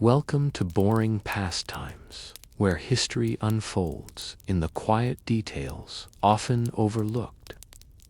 Welcome to Boring Pastimes, where history unfolds in the quiet details often overlooked.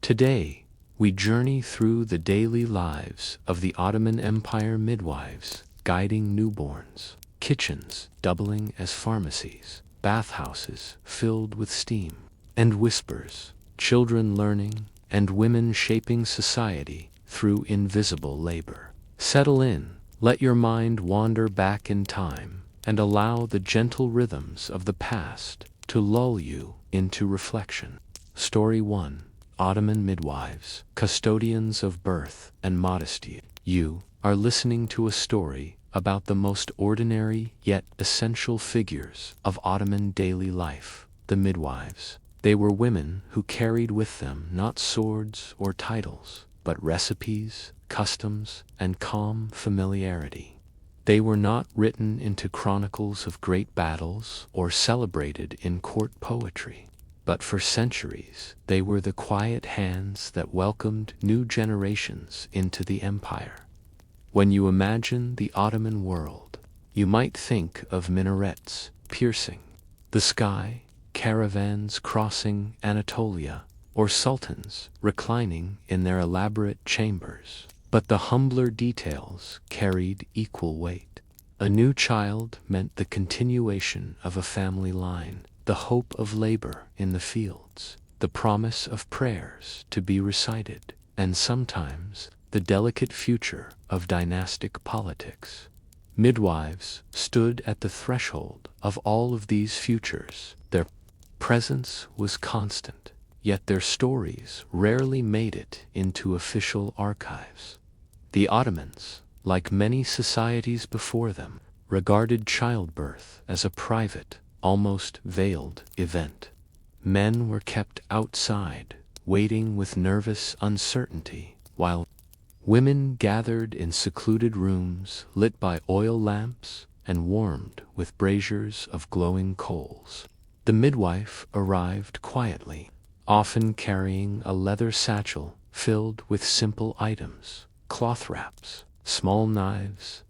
Today, we journey through the daily lives of the Ottoman Empire midwives, guiding newborns, kitchens doubling as pharmacies, bathhouses filled with steam, and whispers, children learning, and women shaping society through invisible labor. Settle in. Let your mind wander back in time and allow the gentle rhythms of the past to lull you into reflection. Story 1. Ottoman Midwives, Custodians of Birth and Modesty. You are listening to a story about the most ordinary yet essential figures of Ottoman daily life, the midwives. They were women who carried with them not swords or titles, but recipes, customs, and calm familiarity. They were not written into chronicles of great battles or celebrated in court poetry, but for centuries they were the quiet hands that welcomed new generations into the empire. When you imagine the Ottoman world, you might think of minarets piercing the sky, caravans crossing Anatolia, or sultans reclining in their elaborate chambers. But the humbler details carried equal weight. A new child meant the continuation of a family line, the hope of labor in the fields, the promise of prayers to be recited, and sometimes the delicate future of dynastic politics. Midwives stood at the threshold of all of these futures. Their presence was constant, yet their stories rarely made it into official archives. The Ottomans, like many societies before them, regarded childbirth as a private, almost veiled event. Men were kept outside, waiting with nervous uncertainty, while women gathered in secluded rooms lit by oil lamps and warmed with braziers of glowing coals. The midwife arrived quietly, often carrying a leather satchel filled with simple items, cloth wraps, small knives,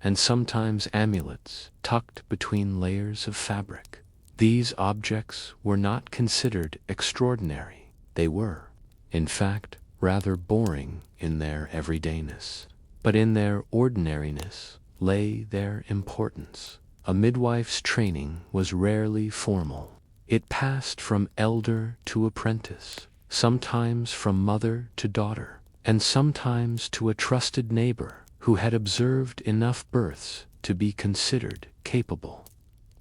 and sometimes amulets tucked between layers of fabric. These objects were not considered extraordinary. They were, in fact, rather boring in their everydayness. But in their ordinariness lay their importance. A midwife's training was rarely formal. It passed from elder to apprentice, sometimes from mother to daughter, and sometimes to a trusted neighbor who had observed enough births to be considered capable.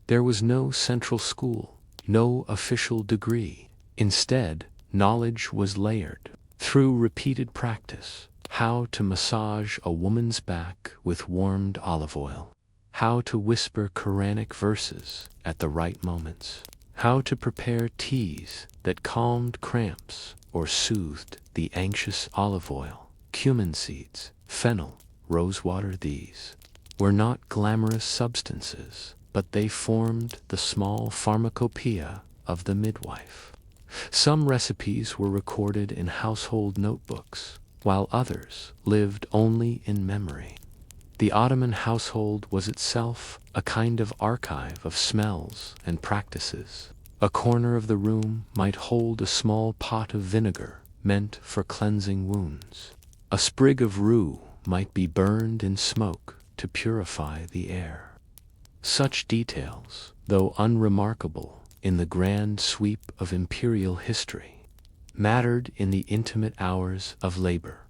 There was no central school, no official degree. Instead, knowledge was layered through repeated practice: how to massage a woman's back with warmed olive oil, how to whisper Quranic verses at the right moments, how to prepare teas that calmed cramps or soothed the anxious. Olive oil, cumin seeds, fennel, rosewater. These were not glamorous substances, but they formed the small pharmacopoeia of the midwife. Some recipes were recorded in household notebooks, while others lived only in memory. The Ottoman household was itself a kind of archive of smells and practices. A corner of the room might hold a small pot of vinegar meant for cleansing wounds. A sprig of rue might be burned in smoke to purify the air. Such details, though unremarkable in the grand sweep of imperial history, mattered in the intimate hours of labor.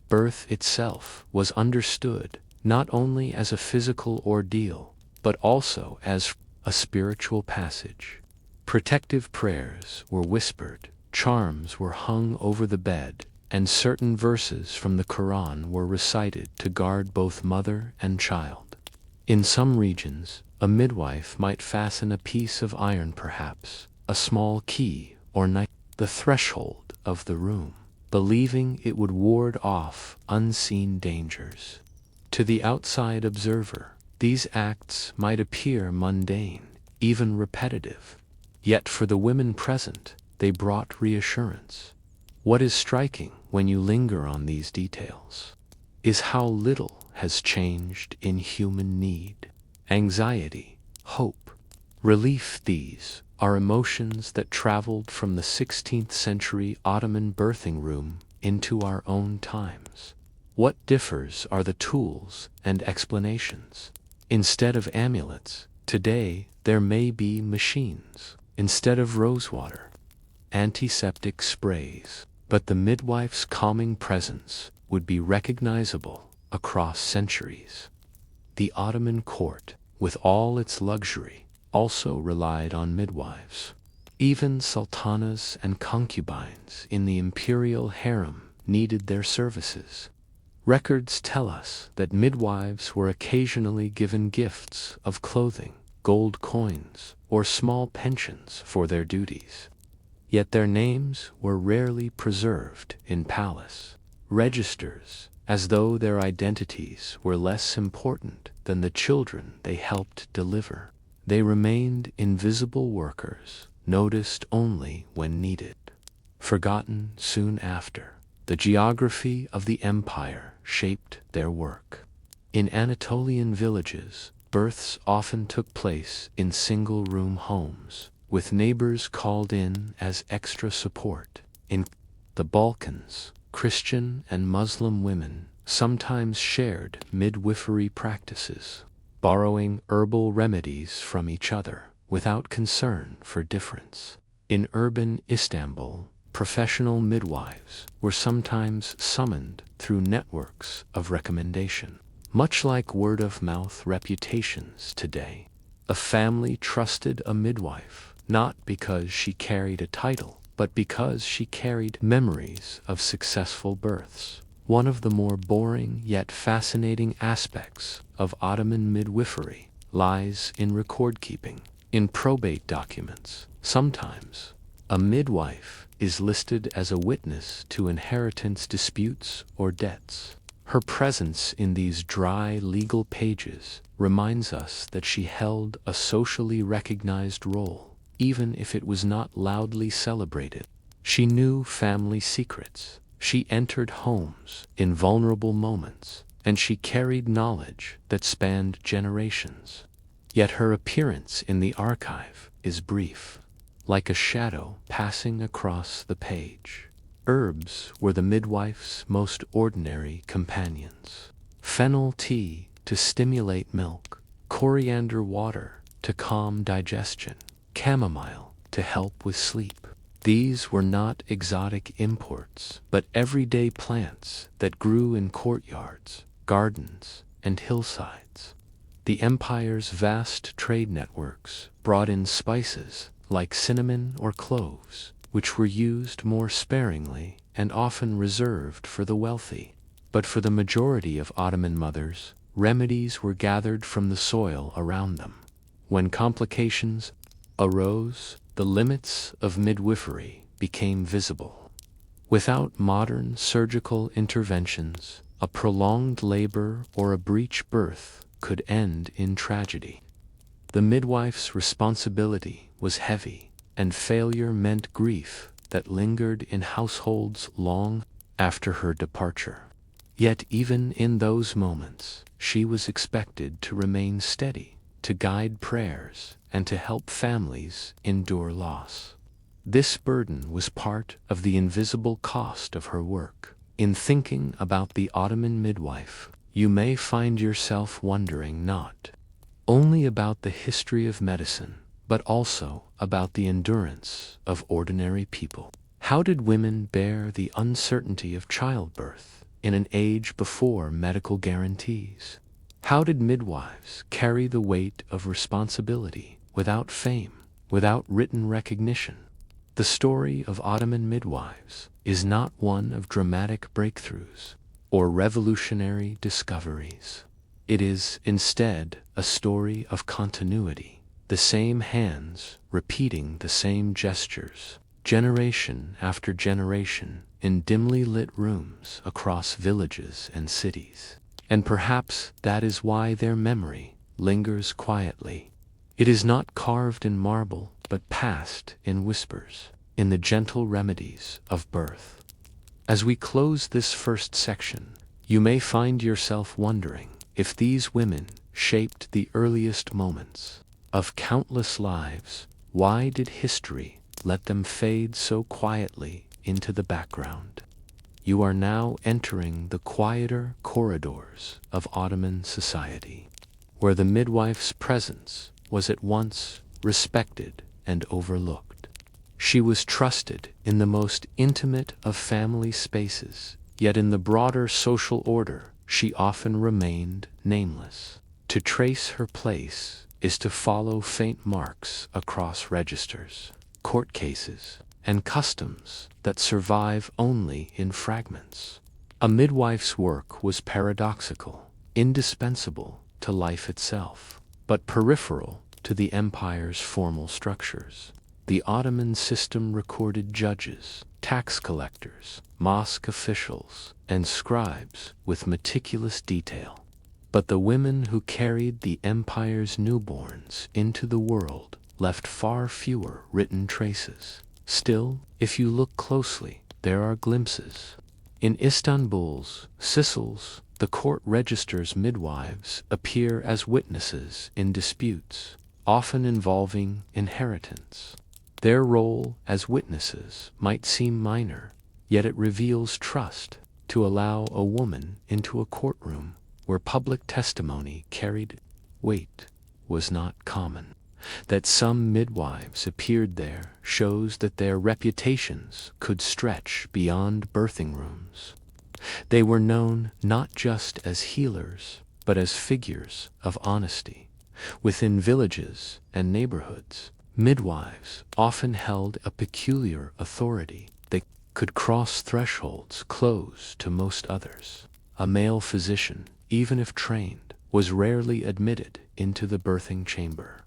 Birth itself was understood not only as a physical ordeal, but also as a spiritual passage. Protective prayers were whispered, charms were hung over the bed, and certain verses from the Quran were recited to guard both mother and child. In some regions, a midwife might fasten a piece of iron, perhaps a small key or knife, the threshold of the room, believing it would ward off unseen dangers. To the outside observer, these acts might appear mundane, even repetitive. Yet for the women present, they brought reassurance. What is striking when you linger on these details is how little has changed in human need. Anxiety, hope, relief, these are emotions that traveled from the 16th century Ottoman birthing room into our own times. What differs are the tools and explanations. Instead of amulets, today there may be machines. Instead of rosewater, antiseptic sprays. But the midwife's calming presence would be recognizable across centuries. The Ottoman court, with all its luxury, also relied on midwives. Even sultanas and concubines in the imperial harem needed their services. Records tell us that midwives were occasionally given gifts of clothing, gold coins, or small pensions for their duties. Yet their names were rarely preserved in palace registers, as though their identities were less important than the children they helped deliver. They remained invisible workers, noticed only when needed, forgotten soon after. The geography of the empire shaped their work. In Anatolian villages, births often took place in single-room homes, with neighbors called in as extra support. In the Balkans, Christian and Muslim women sometimes shared midwifery practices, borrowing herbal remedies from each other without concern for difference. In urban Istanbul, professional midwives were sometimes summoned through networks of recommendation. Much like word-of-mouth reputations today, a family trusted a midwife not because she carried a title, but because she carried memories of successful births. One of the more boring yet fascinating aspects of Ottoman midwifery lies in record-keeping. In probate documents, sometimes a midwife is listed as a witness to inheritance disputes or debts. Her presence in these dry legal pages reminds us that she held a socially recognized role, even if it was not loudly celebrated. She knew family secrets. She entered homes in vulnerable moments, and she carried knowledge that spanned generations. Yet her appearance in the archive is brief, like a shadow passing across the page. Herbs were the midwife's most ordinary companions. Fennel tea to stimulate milk, coriander water to calm digestion, chamomile to help with sleep. These were not exotic imports, but everyday plants that grew in courtyards, gardens, and hillsides. The empire's vast trade networks brought in spices like cinnamon or cloves, which were used more sparingly and often reserved for the wealthy. But for the majority of Ottoman mothers, remedies were gathered from the soil around them. When complications arose, the limits of midwifery became visible. Without modern surgical interventions, a prolonged labor or a breech birth could end in tragedy. The midwife's responsibility was heavy, and failure meant grief that lingered in households long after her departure. Yet even in those moments, she was expected to remain steady, to guide prayers, and to help families endure loss. This burden was part of the invisible cost of her work. In thinking about the Ottoman midwife, you may find yourself wondering not only about the history of medicine, but also about the endurance of ordinary people. How did women bear the uncertainty of childbirth in an age before medical guarantees? How did midwives carry the weight of responsibility without fame, without written recognition? The story of Ottoman midwives is not one of dramatic breakthroughs or revolutionary discoveries. It is instead a story of continuity, the same hands repeating the same gestures, generation after generation, in dimly lit rooms across villages and cities. And perhaps that is why their memory lingers quietly. It is not carved in marble, but passed in whispers, in the gentle remedies of birth. As we close this first section, You may find yourself wondering if these women shaped the earliest moments of countless lives. Why did history let them fade so quietly into the background? You are now entering the quieter corridors of Ottoman society, where the midwife's presence was at once respected and overlooked. She was trusted in the most intimate of family spaces, yet in the broader social order she often remained nameless. To trace her place is to follow faint marks across registers, court cases, and customs that survive only in fragments. A midwife's work was paradoxical, indispensable to life itself, but peripheral to the empire's formal structures. The Ottoman system recorded judges, tax collectors, mosque officials, and scribes with meticulous detail. But the women who carried the empire's newborns into the world left far fewer written traces. Still, if you look closely, there are glimpses. In Istanbul's Sicils, the court register's midwives appear as witnesses in disputes, often involving inheritance. Their role as witnesses might seem minor, yet it reveals trust to allow a woman into a courtroom where public testimony carried weight was not common. That some midwives appeared there shows that their reputations could stretch beyond birthing rooms. They were known not just as healers, but as figures of honesty. Within villages and neighborhoods, midwives often held a peculiar authority. They could cross thresholds closed to most others. A male physician, even if trained, was rarely admitted into the birthing chamber.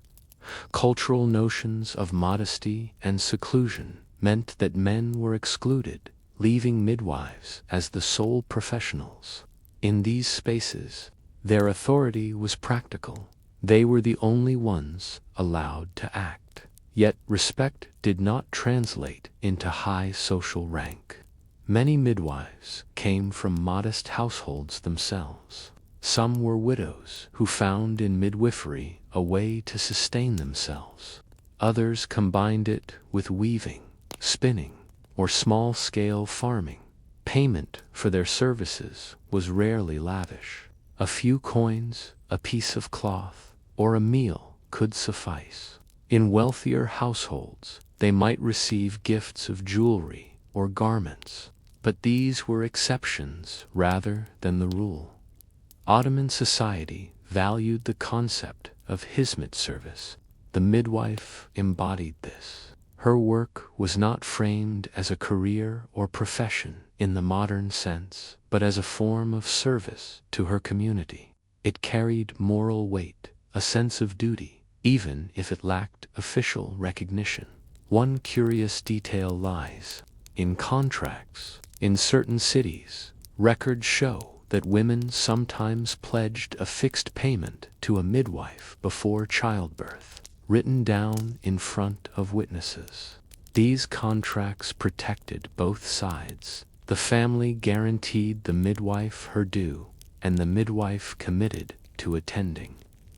Cultural notions of modesty and seclusion meant that men were excluded, leaving midwives as the sole professionals. In these spaces, their authority was practical. They were the only ones allowed to act. Yet respect did not translate into high social rank. Many midwives came from modest households themselves. Some were widows who found in midwifery a way to sustain themselves. Others combined it with weaving, spinning, or small-scale farming. Payment for their services was rarely lavish. A few coins, a piece of cloth, or a meal could suffice. In wealthier households, they might receive gifts of jewelry or garments, but these were exceptions rather than the rule. Ottoman society valued the concept of hizmet service. The midwife embodied this. Her work was not framed as a career or profession in the modern sense, but as a form of service to her community. It carried moral weight, a sense of duty, even if it lacked official recognition. One curious detail lies in contracts. In certain cities, records show that women sometimes pledged a fixed payment to a midwife before childbirth, written down in front of witnesses. These contracts protected both sides. The family guaranteed the midwife her due, and the midwife committed to attending.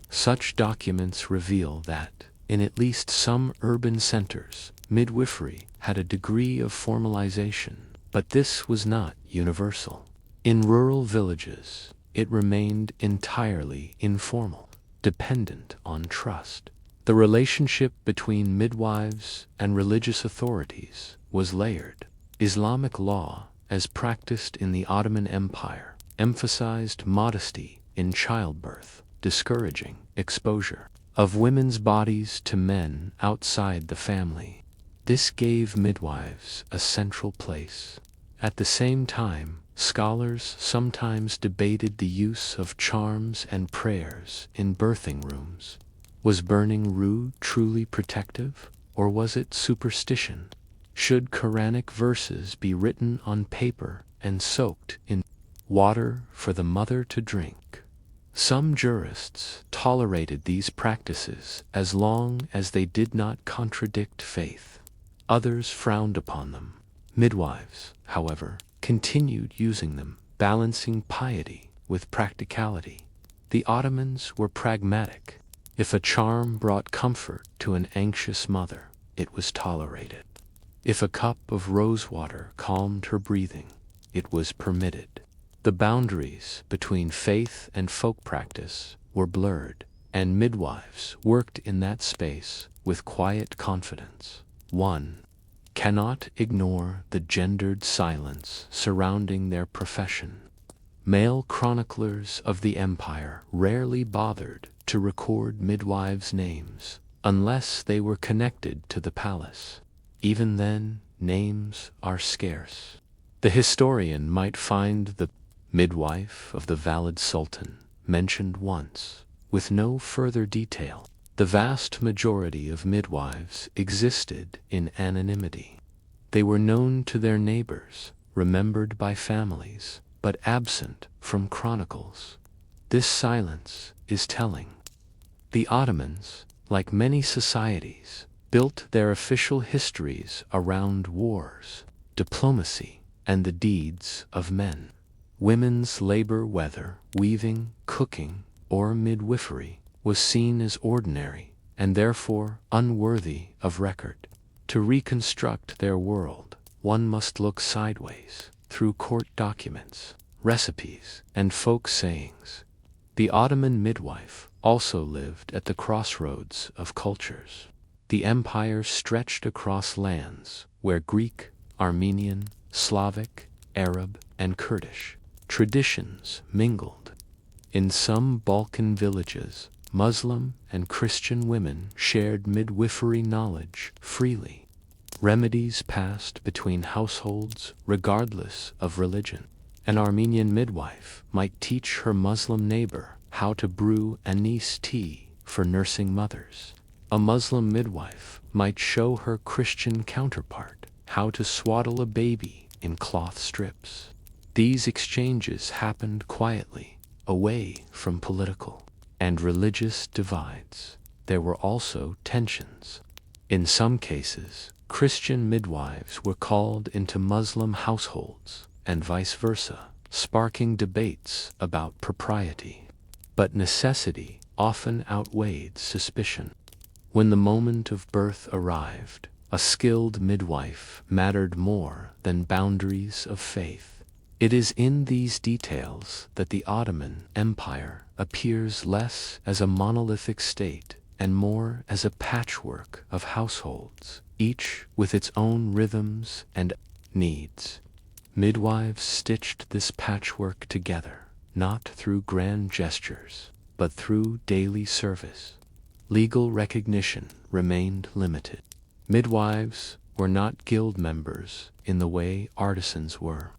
Such documents reveal that, in at least some urban centers, midwifery had a degree of formalization, but this was not universal. In rural villages, it remained entirely informal, dependent on trust. The relationship between midwives and religious authorities was layered. Islamic law, as practiced in the Ottoman Empire, emphasized modesty in childbirth, discouraging exposure of women's bodies to men outside the family. This gave midwives a central place. At the same time, scholars sometimes debated the use of charms and prayers in birthing rooms. Was burning rue truly protective, or was it superstition? Should Quranic verses be written on paper and soaked in water for the mother to drink? Some jurists tolerated these practices as long as they did not contradict faith. Others frowned upon them. Midwives, however, continued using them, balancing piety with practicality. The Ottomans were pragmatic. If a charm brought comfort to an anxious mother, it was tolerated. If a cup of rosewater calmed her breathing, it was permitted. The boundaries between faith and folk practice were blurred, and midwives worked in that space with quiet confidence. 1. Cannot ignore the gendered silence surrounding their profession. Male chroniclers of the empire rarely bothered to record midwives' names unless they were connected to the palace. Even then, names are scarce. The historian might find the midwife of the valid sultan mentioned once, with no further detail. The vast majority of midwives existed in anonymity. They were known to their neighbors, remembered by families, but absent from chronicles. This silence is telling. The Ottomans, like many societies, built their official histories around wars, diplomacy, and the deeds of men. Women's labor, whether weaving, cooking, or midwifery, was seen as ordinary and therefore unworthy of record. To reconstruct their world, one must look sideways, through court documents, recipes, and folk sayings. The Ottoman midwife also lived at the crossroads of cultures. The empire stretched across lands where Greek, Armenian, Slavic, Arab, and Kurdish traditions mingled. In some Balkan villages, Muslim and Christian women shared midwifery knowledge freely. Remedies passed between households regardless of religion. An Armenian midwife might teach her Muslim neighbor how to brew anise tea for nursing mothers. A Muslim midwife might show her Christian counterpart how to swaddle a baby in cloth strips. These exchanges happened quietly, away from political and religious divides. There were also tensions. In some cases, Christian midwives were called into Muslim households, and vice versa, sparking debates about propriety. But necessity often outweighed suspicion. When the moment of birth arrived, a skilled midwife mattered more than boundaries of faith. It is in these details that the Ottoman Empire appears less as a monolithic state and more as a patchwork of households, each with its own rhythms and needs. Midwives stitched this patchwork together, not through grand gestures, but through daily service. Legal recognition remained limited. Midwives were not guild members in the way artisans were.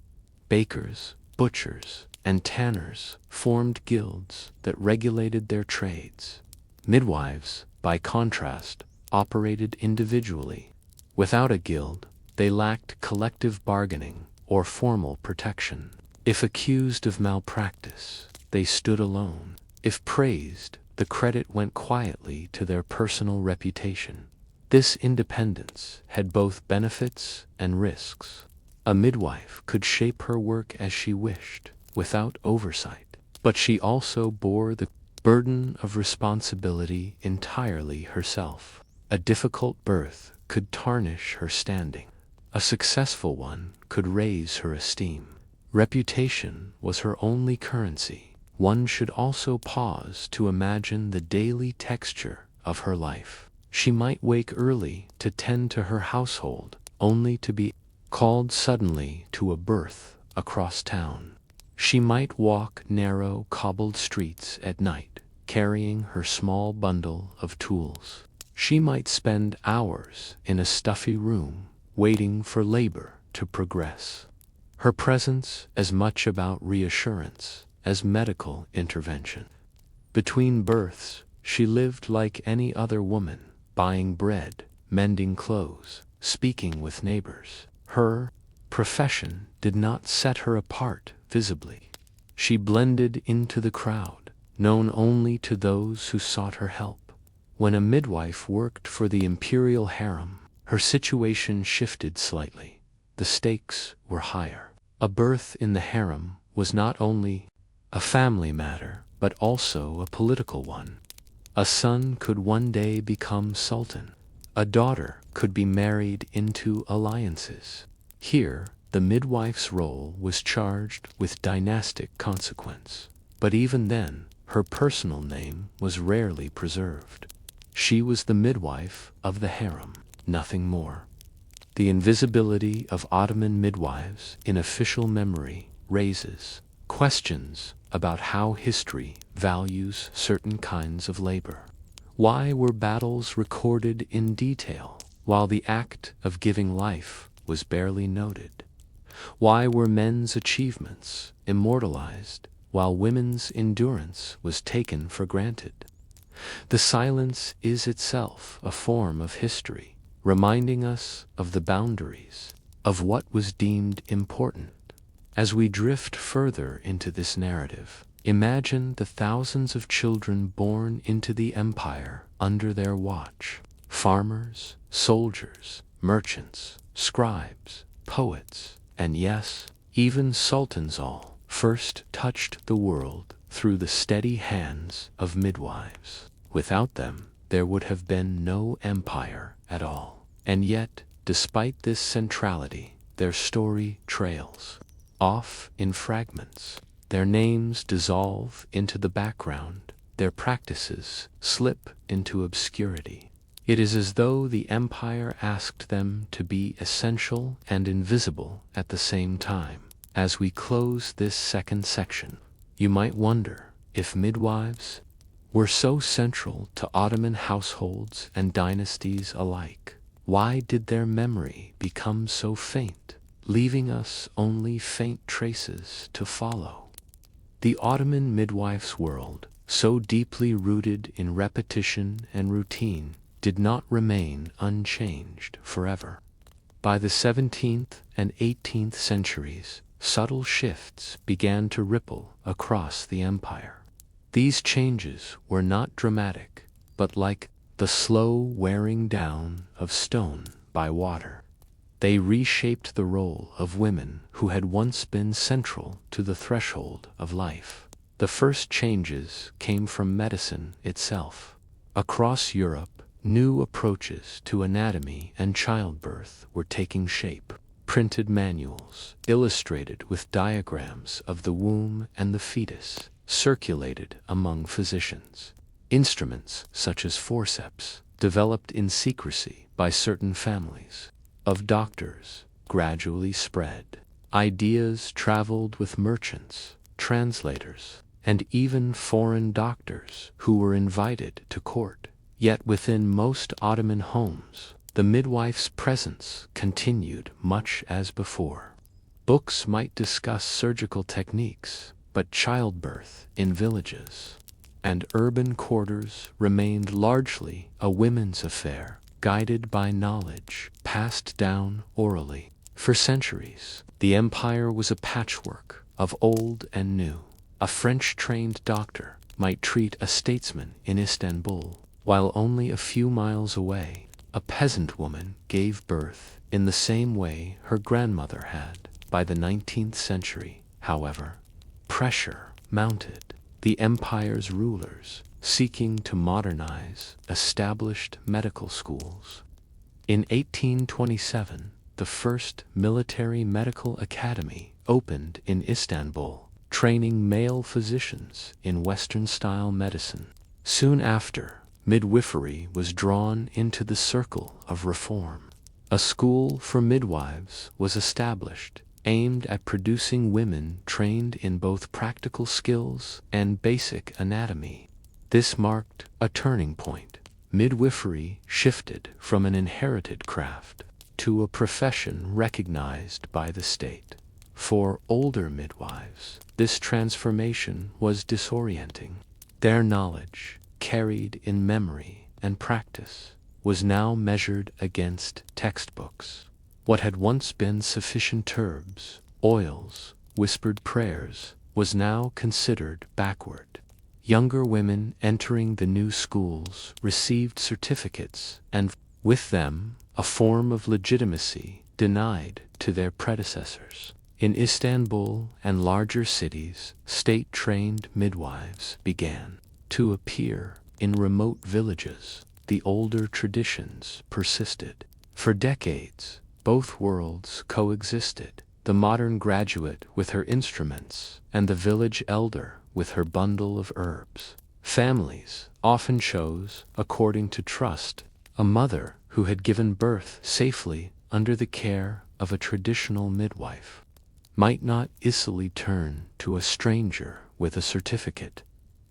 Bakers, butchers, and tanners formed guilds that regulated their trades. Midwives, by contrast, operated individually. Without a guild, they lacked collective bargaining or formal protection. If accused of malpractice, they stood alone. If praised, the credit went quietly to their personal reputation. This independence had both benefits and risks. A midwife could shape her work as she wished, without oversight, but she also bore the burden of responsibility entirely herself. A difficult birth could tarnish her standing. A successful one could raise her esteem. Reputation was her only currency. One should also pause to imagine the daily texture of her life. She might wake early to tend to her household, only to be called suddenly to a birth across town. She might walk narrow cobbled streets at night, carrying her small bundle of tools. She might spend hours in a stuffy room, waiting for labor to progress. Her presence as much about reassurance as medical intervention. Between births, she lived like any other woman, buying bread, mending clothes, speaking with neighbors. Her profession did not set her apart visibly. She blended into the crowd, known only to those who sought her help. When a midwife worked for the imperial harem, her situation shifted slightly. The stakes were higher. A birth in the harem was not only a family matter, but also a political one. A son could one day become sultan. A daughter could be married into alliances. Here, the midwife's role was charged with dynastic consequence. But even then, her personal name was rarely preserved. She was the midwife of the harem, nothing more. The invisibility of Ottoman midwives in official memory raises questions about how history values certain kinds of labor. Why were battles recorded in detail, while the act of giving life was barely noted? Why were men's achievements immortalized, while women's endurance was taken for granted? The silence is itself a form of history, reminding us of the boundaries of what was deemed important. As we drift further into this narrative, imagine the thousands of children born into the empire under their watch. Farmers, soldiers, merchants, scribes, poets, and yes, even sultans all first touched the world through the steady hands of midwives. Without them, there would have been no empire at all. And yet, despite this centrality, their story trails off in fragments. Their names dissolve into the background, their practices slip into obscurity. It is as though the empire asked them to be essential and invisible at the same time. As we close this second section, you might wonder if midwives were so central to Ottoman households and dynasties alike. Why did their memory become so faint, leaving us only faint traces to follow? The Ottoman midwife's world, so deeply rooted in repetition and routine, did not remain unchanged forever. By the 17th and 18th centuries, subtle shifts began to ripple across the empire. These changes were not dramatic, but like the slow wearing down of stone by water. They reshaped the role of women who had once been central to the threshold of life. The first changes came from medicine itself. Across Europe, new approaches to anatomy and childbirth were taking shape. Printed manuals, illustrated with diagrams of the womb and the fetus, circulated among physicians. Instruments such as forceps, developed in secrecy by certain families of doctors, gradually spread. Ideas traveled with merchants, translators, and even foreign doctors who were invited to court. Yet within most Ottoman homes, the midwife's presence continued much as before. Books might discuss surgical techniques, but childbirth in villages and urban quarters remained largely a women's affair, guided by knowledge passed down orally. For centuries, the empire was a patchwork of old and new. A French-trained doctor might treat a statesman in Istanbul, while only a few miles away, a peasant woman gave birth in the same way her grandmother had. By the 19th century, however, pressure mounted. The empire's rulers, seeking to modernize established medical schools. In 1827, the first military medical academy opened in Istanbul, training male physicians in Western-style medicine. Soon after, midwifery was drawn into the circle of reform. A school for midwives was established, aimed at producing women trained in both practical skills and basic anatomy. This marked a turning point. Midwifery shifted from an inherited craft to a profession recognized by the state. For older midwives, this transformation was disorienting. Their knowledge, carried in memory and practice, was now measured against textbooks. What had once been sufficient herbs, oils, whispered prayers, was now considered backward. Younger women entering the new schools received certificates and, with them, a form of legitimacy denied to their predecessors. In Istanbul and larger cities, state-trained midwives began to appear. In remote villages, the older traditions persisted. For decades, both worlds coexisted, the modern graduate with her instruments and the village elder with her bundle of herbs. Families often chose, according to trust, a mother who had given birth safely under the care of a traditional midwife might not easily turn to a stranger with a certificate.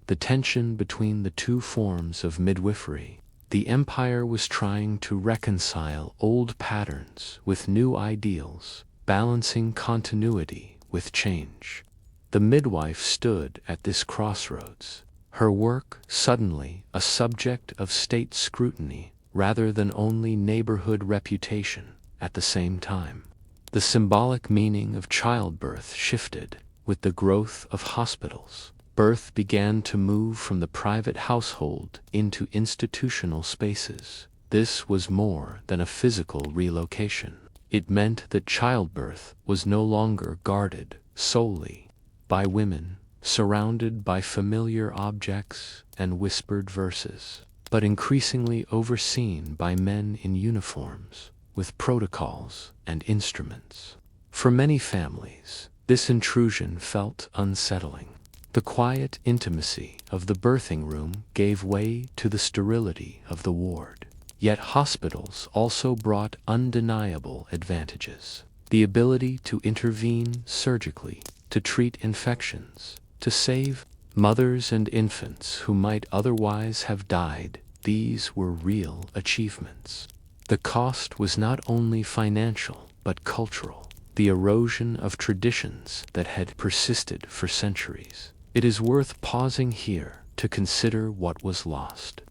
The tension between the two forms of midwifery. The empire was trying to reconcile old patterns with new ideals, balancing continuity with change. The midwife stood at this crossroads, her work suddenly a subject of state scrutiny rather than only neighborhood reputation. At the same time, the symbolic meaning of childbirth shifted. With the growth of hospitals, birth began to move from the private household into institutional spaces. This was more than a physical relocation. It meant that childbirth was no longer guarded solely by women, surrounded by familiar objects and whispered verses, but increasingly overseen by men in uniforms, with protocols and instruments. For many families, this intrusion felt unsettling. The quiet intimacy of the birthing room gave way to the sterility of the ward. Yet hospitals also brought undeniable advantages. The ability to intervene surgically, to treat infections, to save mothers and infants who might otherwise have died. These were real achievements. The cost was not only financial but cultural, the erosion of traditions that had persisted for centuries. It is worth pausing here to consider what was lost.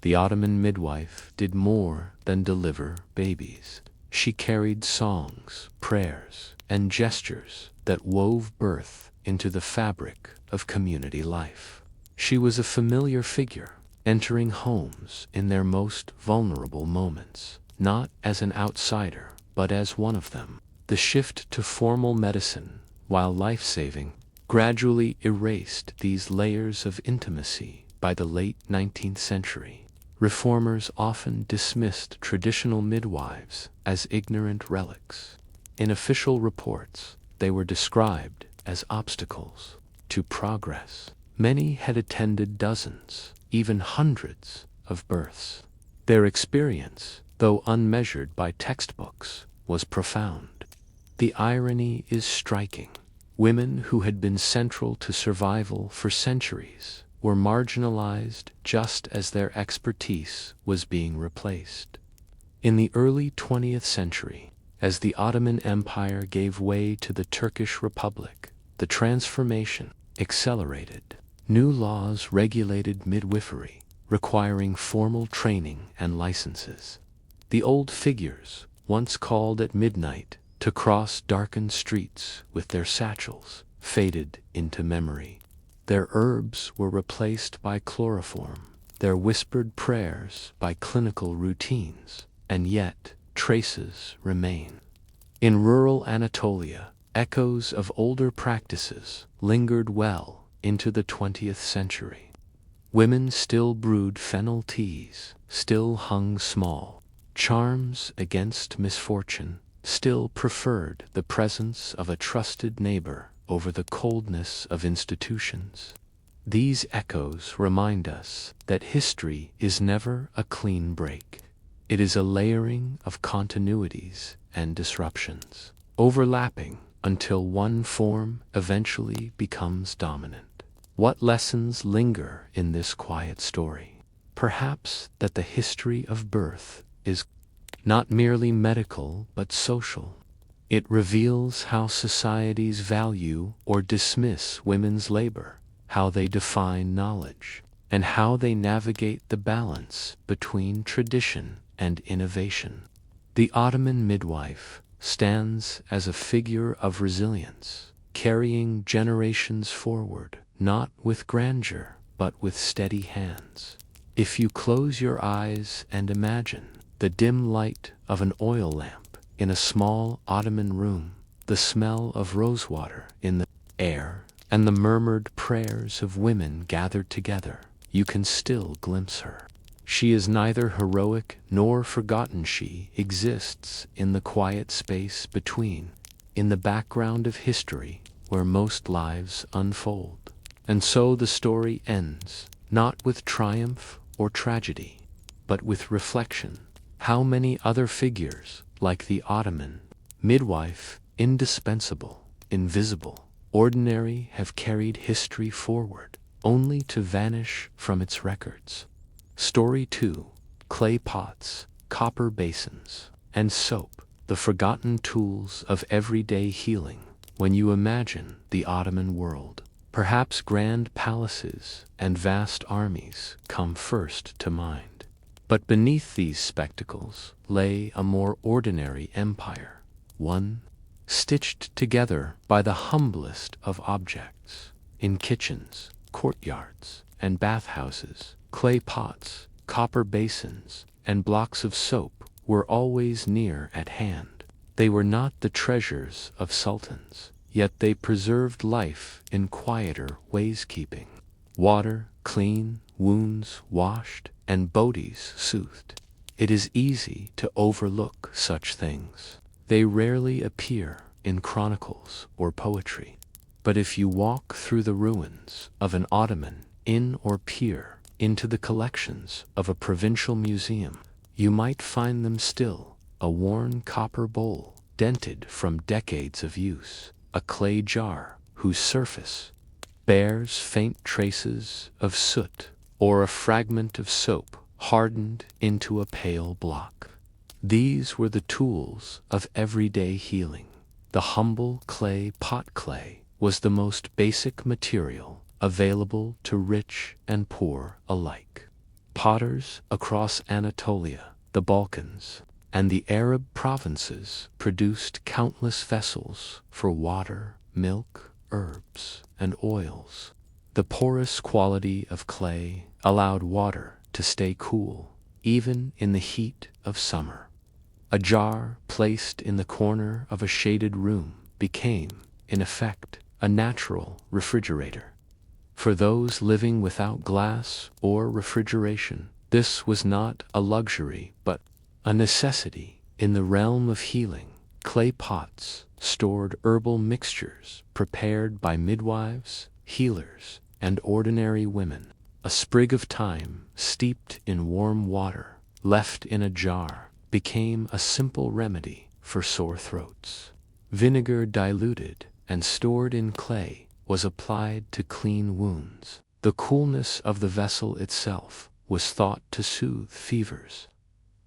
The Ottoman midwife did more than deliver babies. She carried songs, prayers, and gestures that wove birth into the fabric of community life. She was a familiar figure, entering homes in their most vulnerable moments, not as an outsider, but as one of them. The shift to formal medicine, while life-saving, gradually erased these layers of intimacy. By the late 19th century, reformers often dismissed traditional midwives as ignorant relics. In official reports, they were described as obstacles to progress. Many had attended dozens, even hundreds, of births. Their experience, though unmeasured by textbooks, was profound. The irony is striking. Women who had been central to survival for centuries were marginalized just as their expertise was being replaced. In the early 20th century, as the Ottoman Empire gave way to the Turkish Republic, the transformation accelerated. New laws regulated midwifery, requiring formal training and licenses. The old figures, once called at midnight to cross darkened streets with their satchels, faded into memory. Their herbs were replaced by chloroform, their whispered prayers by clinical routines, and yet traces remain. In rural Anatolia, echoes of older practices lingered well into the 20th century. Women still brewed fennel teas, still hung small charms against misfortune, still preferred the presence of a trusted neighbor over the coldness of institutions. These echoes remind us that history is never a clean break. It is a layering of continuities and disruptions, overlapping until one form eventually becomes dominant. What lessons linger in this quiet story? Perhaps that the history of birth is not merely medical but social. It reveals how societies value or dismiss women's labor, how they define knowledge, and how they navigate the balance between tradition and innovation. The Ottoman midwife stands as a figure of resilience, carrying generations forward, not with grandeur, but with steady hands. If you close your eyes and imagine the dim light of an oil lamp in a small Ottoman room, the smell of rosewater in the air, and the murmured prayers of women gathered together, you can still glimpse her. She is neither heroic nor forgotten. She exists in the quiet space between, in the background of history where most lives unfold. And so the story ends, not with triumph or tragedy, but with reflection. How many other figures, like the Ottoman midwife, indispensable, invisible, ordinary, have carried history forward, only to vanish from its records? Story 2. Clay pots, copper basins, and soap, the forgotten tools of everyday healing. When you imagine the Ottoman world, perhaps grand palaces and vast armies come first to mind. But beneath these spectacles lay a more ordinary empire, one stitched together by the humblest of objects. In kitchens, courtyards, and bathhouses, clay pots, copper basins, and blocks of soap were always near at hand. They were not the treasures of sultans, yet they preserved life in quieter ways, keeping water clean, wounds washed, and bodies soothed. It is easy to overlook such things. They rarely appear in chronicles or poetry. But if you walk through the ruins of an Ottoman inn or peer into the collections of a provincial museum, you might find them still: a worn copper bowl, dented from decades of use, a clay jar whose surface bears faint traces of soot, or a fragment of soap hardened into a pale block. These were the tools of everyday healing. The humble clay pot. Clay was the most basic material available to rich and poor alike. Potters across Anatolia, the Balkans, and the Arab provinces produced countless vessels for water, milk, herbs, and oils. The porous quality of clay allowed water to stay cool, even in the heat of summer. A jar placed in the corner of a shaded room became, in effect, a natural refrigerator. For those living without glass or refrigeration, this was not a luxury but a necessity. In the realm of healing, clay pots stored herbal mixtures prepared by midwives, healers, and ordinary women. A sprig of thyme steeped in warm water, left in a jar, became a simple remedy for sore throats. Vinegar diluted and stored in clay was applied to clean wounds. The coolness of the vessel itself was thought to soothe fevers.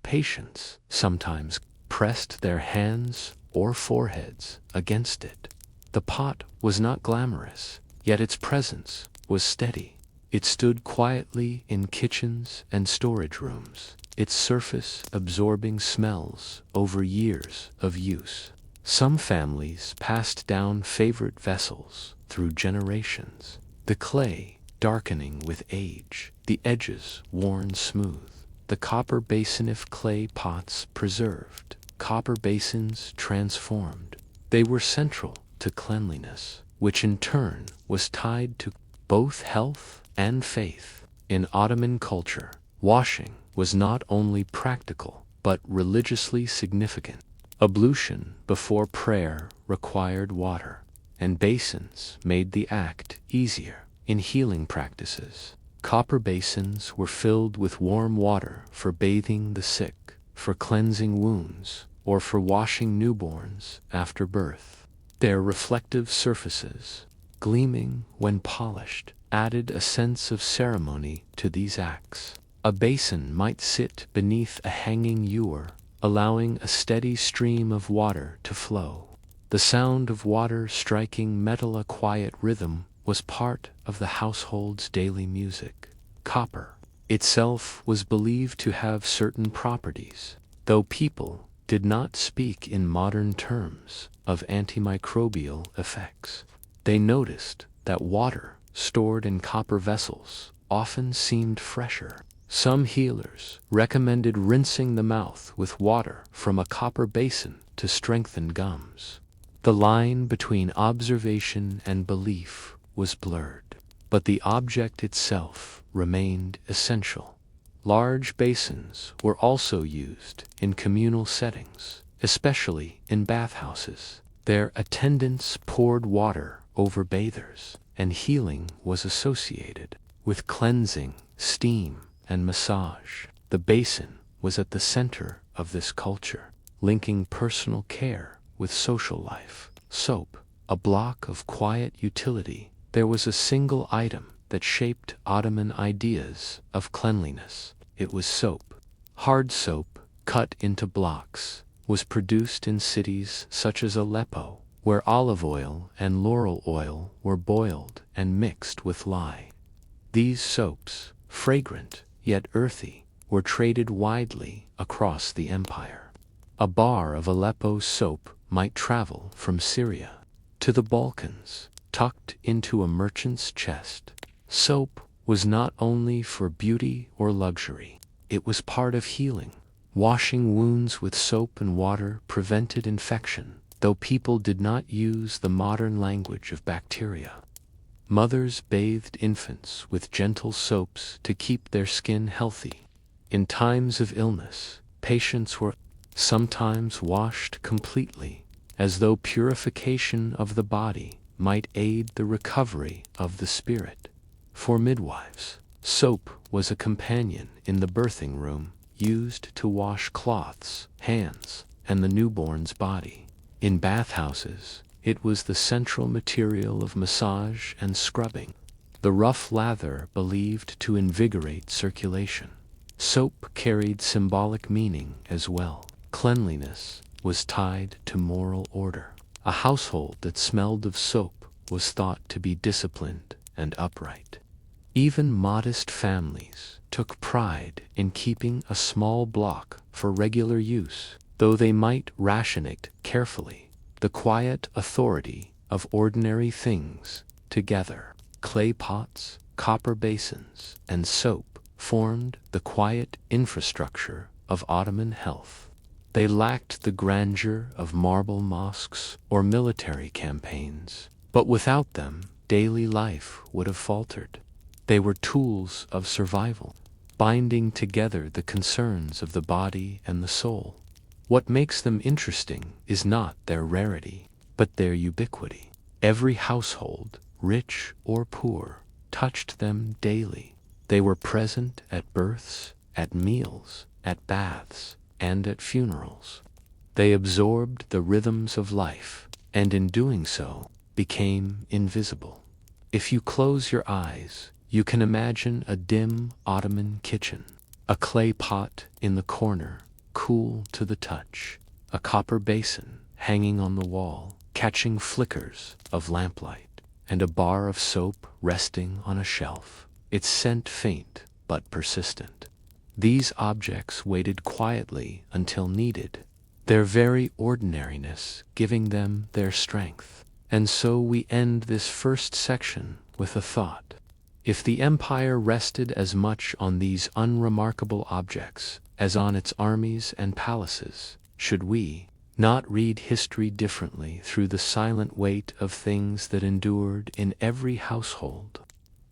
Patients sometimes pressed their hands or foreheads against it. The pot was not glamorous, yet its presence was steady. It stood quietly in kitchens and storage rooms, its surface absorbing smells over years of use. Some families passed down favorite vessels through generations, the clay darkening with age, the edges worn smooth. The copper basin. If clay pots preserved, copper basins transformed. They were central to cleanliness, which in turn was tied to both health and faith. In Ottoman culture, washing was not only practical but religiously significant. Ablution before prayer required water, and basins made the act easier. In healing practices, copper basins were filled with warm water for bathing the sick, for cleansing wounds, or for washing newborns after birth. Their reflective surfaces, gleaming when polished, added a sense of ceremony to these acts. A basin might sit beneath a hanging ewer, allowing a steady stream of water to flow. The sound of water striking metal, a quiet rhythm, was part of the household's daily music. Copper itself was believed to have certain properties, though people did not speak in modern terms of antimicrobial effects. They noticed that water stored in copper vessels often seemed fresher. Some healers recommended rinsing the mouth with water from a copper basin to strengthen gums. The line between observation and belief was blurred, but the object itself remained essential. Large basins were also used in communal settings, especially in bathhouses. Their attendants poured water over bathers, and healing was associated with cleansing, steam, and massage. The basin was at the center of this culture, linking personal care with social life. Soap, a block of quiet utility, there was a single item that shaped Ottoman ideas of cleanliness. It was soap. Hard soap, cut into blocks, was produced in cities such as Aleppo, where olive oil and laurel oil were boiled and mixed with lye. These soaps, fragrant yet earthy, were traded widely across the empire. A bar of Aleppo soap might travel from Syria to the Balkans, tucked into a merchant's chest. Soap was not only for beauty or luxury, it was part of healing. Washing wounds with soap and water prevented infection, though people did not use the modern language of bacteria. Mothers bathed infants with gentle soaps to keep their skin healthy. In times of illness, patients were sometimes washed completely, as though purification of the body might aid the recovery of the spirit. For midwives, soap was a companion in the birthing room, used to wash cloths, hands, and the newborn's body. In bathhouses, it was the central material of massage and scrubbing, the rough lather believed to invigorate circulation. Soap carried symbolic meaning as well. Cleanliness was tied to moral order. A household that smelled of soap was thought to be disciplined and upright. Even modest families took pride in keeping a small block for regular use, though they might ration it carefully. The quiet authority of ordinary things together, clay pots, copper basins, and soap, formed the quiet infrastructure of Ottoman health. They lacked the grandeur of marble mosques or military campaigns, but without them, daily life would have faltered. They were tools of survival, binding together the concerns of the body and the soul. What makes them interesting is not their rarity, but their ubiquity. Every household, rich or poor, touched them daily. They were present at births, at meals, at baths, and at funerals. They absorbed the rhythms of life, and in doing so, became invisible. If you close your eyes, you can imagine a dim Ottoman kitchen, a clay pot in the corner, cool to the touch, a copper basin hanging on the wall, catching flickers of lamplight, and a bar of soap resting on a shelf, its scent faint but persistent. These objects waited quietly until needed, their very ordinariness giving them their strength. And so we end this first section with a thought. If the empire rested as much on these unremarkable objects as on its armies and palaces, should we not read history differently through the silent weight of things that endured in every household?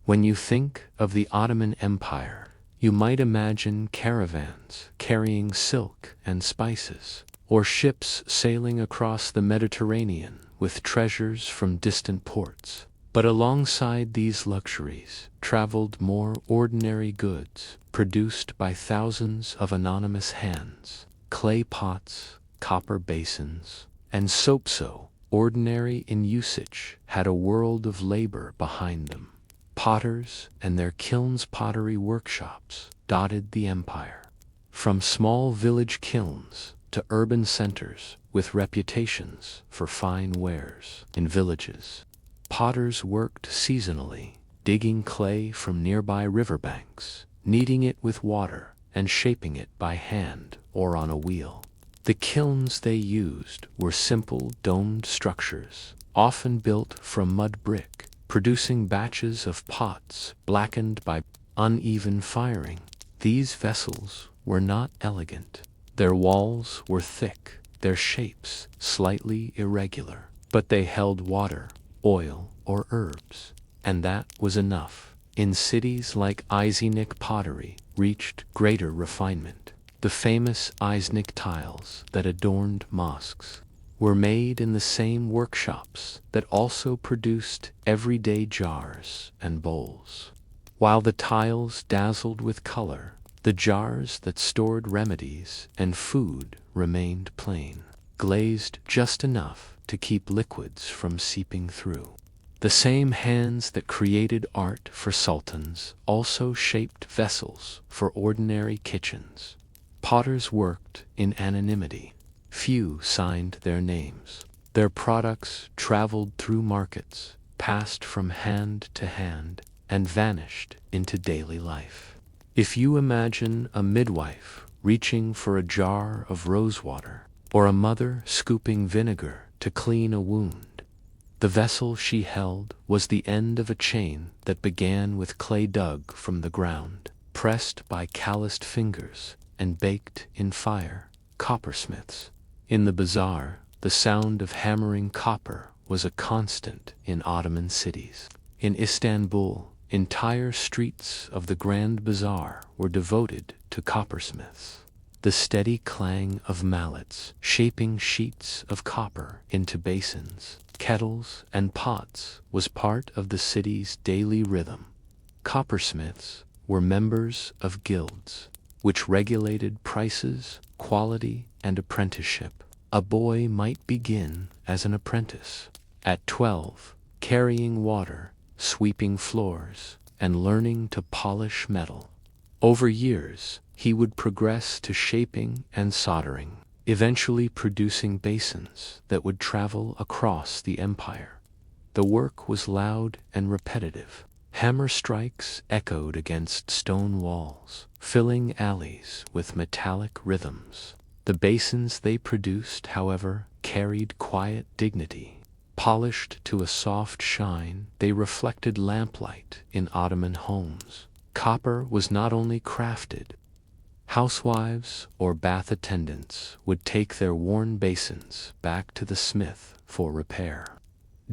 When you think of the Ottoman Empire, you might imagine caravans carrying silk and spices, or ships sailing across the Mediterranean with treasures from distant ports. But alongside these luxuries traveled more ordinary goods produced by thousands of anonymous hands, clay pots, copper basins, and soap so ordinary in usage had a world of labor behind them. Potters and their kilns pottery workshops dotted the empire. From small village kilns to urban centers with reputations for fine wares in villages, potters worked seasonally, digging clay from nearby riverbanks, kneading it with water, and shaping it by hand or on a wheel. The kilns they used were simple domed structures, often built from mud brick, producing batches of pots blackened by uneven firing. These vessels were not elegant. Their walls were thick, their shapes slightly irregular, but they held water, oil, or herbs, and that was enough. In cities like Iznik, pottery reached greater refinement. The famous Iznik tiles that adorned mosques were made in the same workshops that also produced everyday jars and bowls. While the tiles dazzled with color, the jars that stored remedies and food remained plain, glazed just enough to keep liquids from seeping through. The same hands that created art for sultans also shaped vessels for ordinary kitchens. Potters worked in anonymity. Few signed their names. Their products traveled through markets, passed from hand to hand, and vanished into daily life. If you imagine a midwife reaching for a jar of rosewater, or a mother scooping vinegar to clean a wound, the vessel she held was the end of a chain that began with clay dug from the ground, pressed by calloused fingers, and baked in fire. Coppersmiths. In the bazaar, the sound of hammering copper was a constant in Ottoman cities. In Istanbul, entire streets of the Grand Bazaar were devoted to coppersmiths. The steady clang of mallets shaping sheets of copper into basins, kettles, and pots was part of the city's daily rhythm. Coppersmiths were members of guilds, which regulated prices, quality, and apprenticeship. A boy might begin as an apprentice. At 12, carrying water, sweeping floors, and learning to polish metal. Over years, he would progress to shaping and soldering, eventually producing basins that would travel across the empire. The work was loud and repetitive. Hammer strikes echoed against stone walls, filling alleys with metallic rhythms. The basins they produced, however, carried quiet dignity. Polished to a soft shine, they reflected lamplight in Ottoman homes. Copper was not only crafted. Housewives or bath attendants would take their worn basins back to the smith for repair.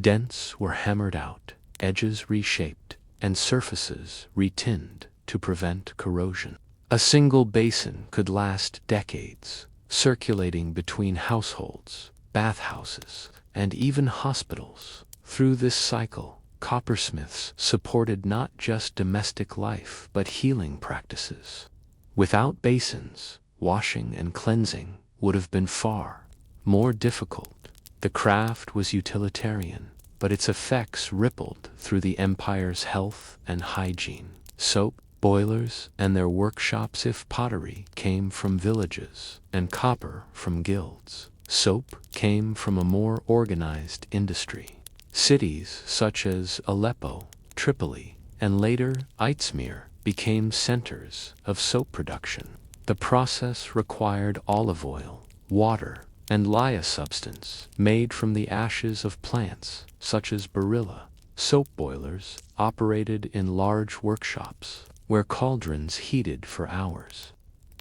Dents were hammered out, edges reshaped, and surfaces retinned to prevent corrosion. A single basin could last decades, circulating between households, bathhouses, and even hospitals. Through this cycle, coppersmiths supported not just domestic life but healing practices. Without basins, washing and cleansing would have been far more difficult. The craft was utilitarian, but its effects rippled through the empire's health and hygiene. Soap, boilers, and their workshops. If pottery came from villages and copper from guilds, soap came from a more organized industry. Cities such as Aleppo, Tripoli, and later Izmir became centers of soap production. The process required olive oil, water, and lye, substance made from the ashes of plants such as barilla. Soap boilers operated in large workshops where cauldrons heated for hours.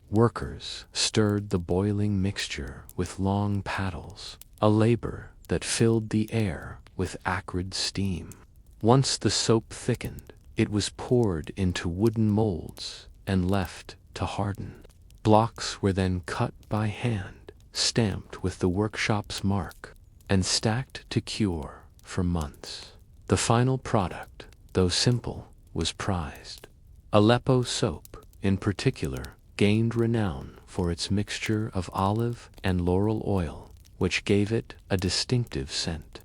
Workers stirred the boiling mixture with long paddles, a labor that filled the air with acrid steam. Once the soap thickened, it was poured into wooden molds and left to harden. Blocks were then cut by hand, stamped with the workshop's mark, and stacked to cure for months. The final product, though simple, was prized. Aleppo soap, in particular, gained renown for its mixture of olive and laurel oil, which gave it a distinctive scent.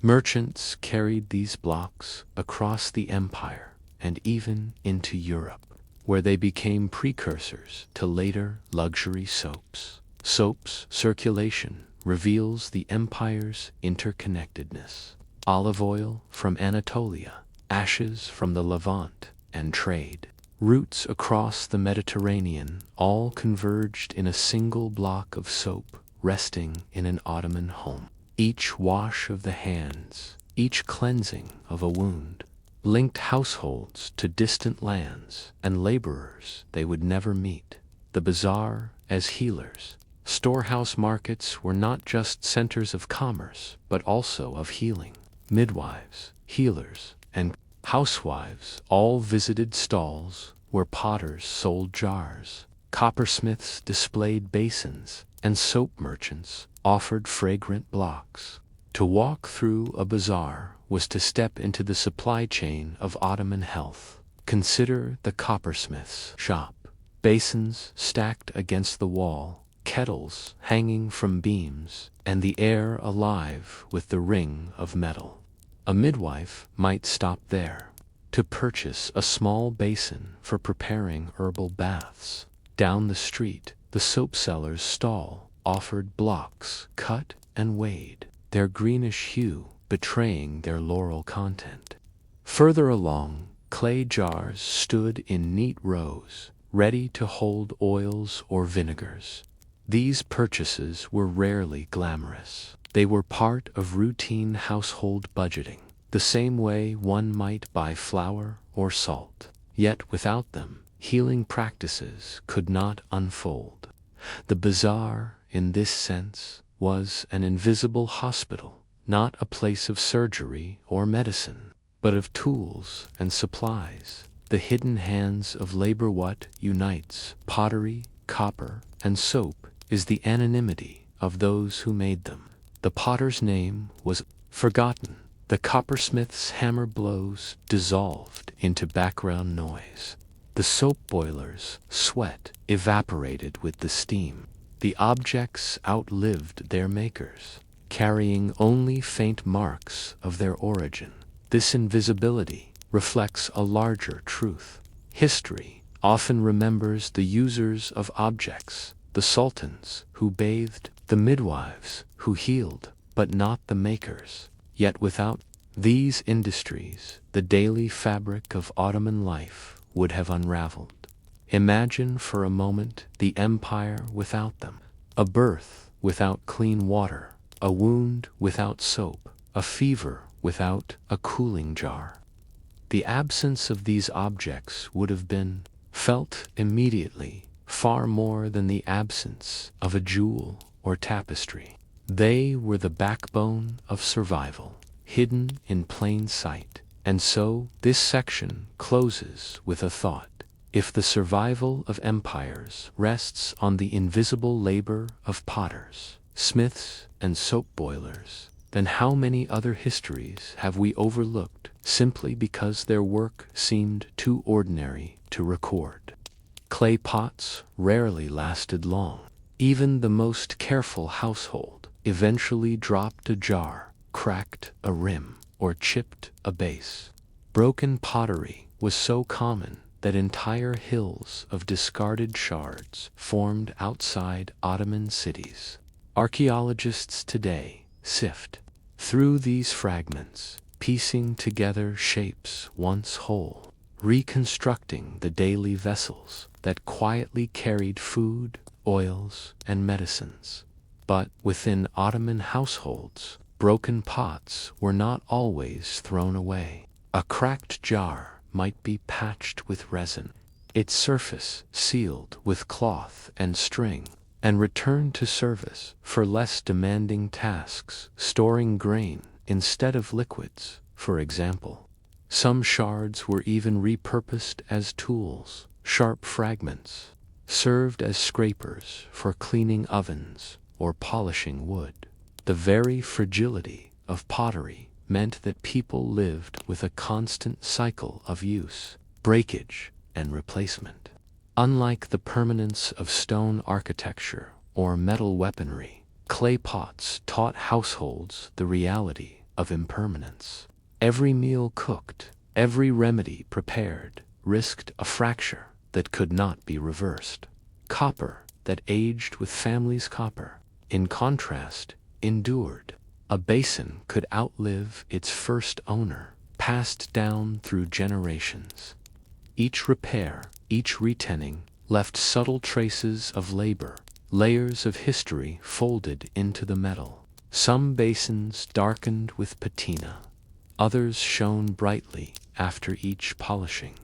Merchants carried these blocks across the empire and even into Europe, where they became precursors to later luxury soaps. Soap's circulation reveals the empire's interconnectedness. Olive oil from Anatolia, ashes from the Levant, and trade routes across the Mediterranean all converged in a single block of soap resting in an Ottoman home. Each wash of the hands, each cleansing of a wound, linked households to distant lands and laborers they would never meet. The bazaar as healers, Storehouse markets were not just centers of commerce, but also of healing. Midwives, healers, and housewives all visited stalls where potters sold jars, coppersmiths displayed basins, and soap merchants offered fragrant blocks. To walk through a bazaar was to step into the supply chain of Ottoman health. Consider the coppersmith's shop. Basins stacked against the wall, kettles hanging from beams, and the air alive with the ring of metal. A midwife might stop there to purchase a small basin for preparing herbal baths. Down the street, the soap seller's stall offered blocks cut and weighed, their greenish hue betraying their laurel content. Further along, clay jars stood in neat rows, ready to hold oils or vinegars. These purchases were rarely glamorous. They were part of routine household budgeting, the same way one might buy flour or salt. Yet without them, healing practices could not unfold. The bazaar, in this sense, was an invisible hospital, not a place of surgery or medicine, but of tools and supplies. The hidden hands of labor. What unites pottery, copper, and soap is the anonymity of those who made them. The potter's name was forgotten. The coppersmith's hammer blows dissolved into background noise. The soap boiler's sweat evaporated with the steam. The objects outlived their makers, carrying only faint marks of their origin. This invisibility reflects a larger truth. History often remembers the users of objects, the sultans who bathed, the midwives who healed, but not the makers. Yet without these industries, the daily fabric of Ottoman life would have unraveled. Imagine for a moment the empire without them. A birth without clean water, a wound without soap, a fever without a cooling jar. The absence of these objects would have been felt immediately, far more than the absence of a jewel or tapestry. They were the backbone of survival, hidden in plain sight. And so this section closes with a thought. If the survival of empires rests on the invisible labor of potters, smiths, and soap boilers, then how many other histories have we overlooked simply because their work seemed too ordinary to record? Clay pots rarely lasted long. Even the most careful household eventually dropped a jar, cracked a rim, or chipped a base. Broken pottery was so common that entire hills of discarded shards formed outside Ottoman cities. Archaeologists today sift through these fragments, piecing together shapes once whole, reconstructing the daily vessels that quietly carried food, oils, and medicines. But within Ottoman households, broken pots were not always thrown away. A cracked jar might be patched with resin, its surface sealed with cloth and string, and returned to service for less demanding tasks, storing grain instead of liquids, for example. Some shards were even repurposed as tools. Sharp fragments served as scrapers for cleaning ovens or polishing wood. The very fragility of pottery meant that people lived with a constant cycle of use, breakage, and replacement. Unlike the permanence of stone architecture or metal weaponry, clay pots taught households the reality of impermanence. Every meal cooked, every remedy prepared, risked a fracture that could not be reversed. Copper that aged with family's copper, in contrast, endured. A basin could outlive its first owner, passed down through generations. Each repair, each retinning, left subtle traces of labor, layers of history folded into the metal. Some basins darkened with patina, others shone brightly after each polishing.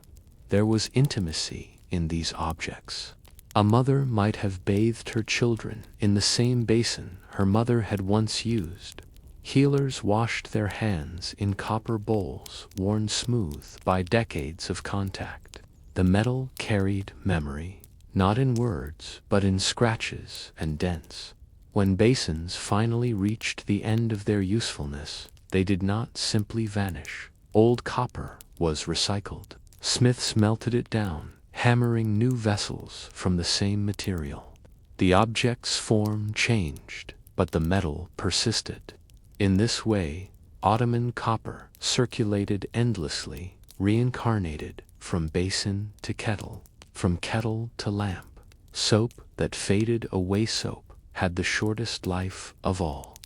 There was intimacy in these objects. A mother might have bathed her children in the same basin her mother had once used. Healers washed their hands in copper bowls worn smooth by decades of contact. The metal carried memory, not in words, but in scratches and dents. When basins finally reached the end of their usefulness, they did not simply vanish. Old copper was recycled. Smiths melted it down, hammering new vessels from the same material. The object's form changed, but the metal persisted. In this way, Ottoman copper circulated endlessly, reincarnated from basin to kettle, from kettle to lamp. Soap that faded away soap had the shortest life of all.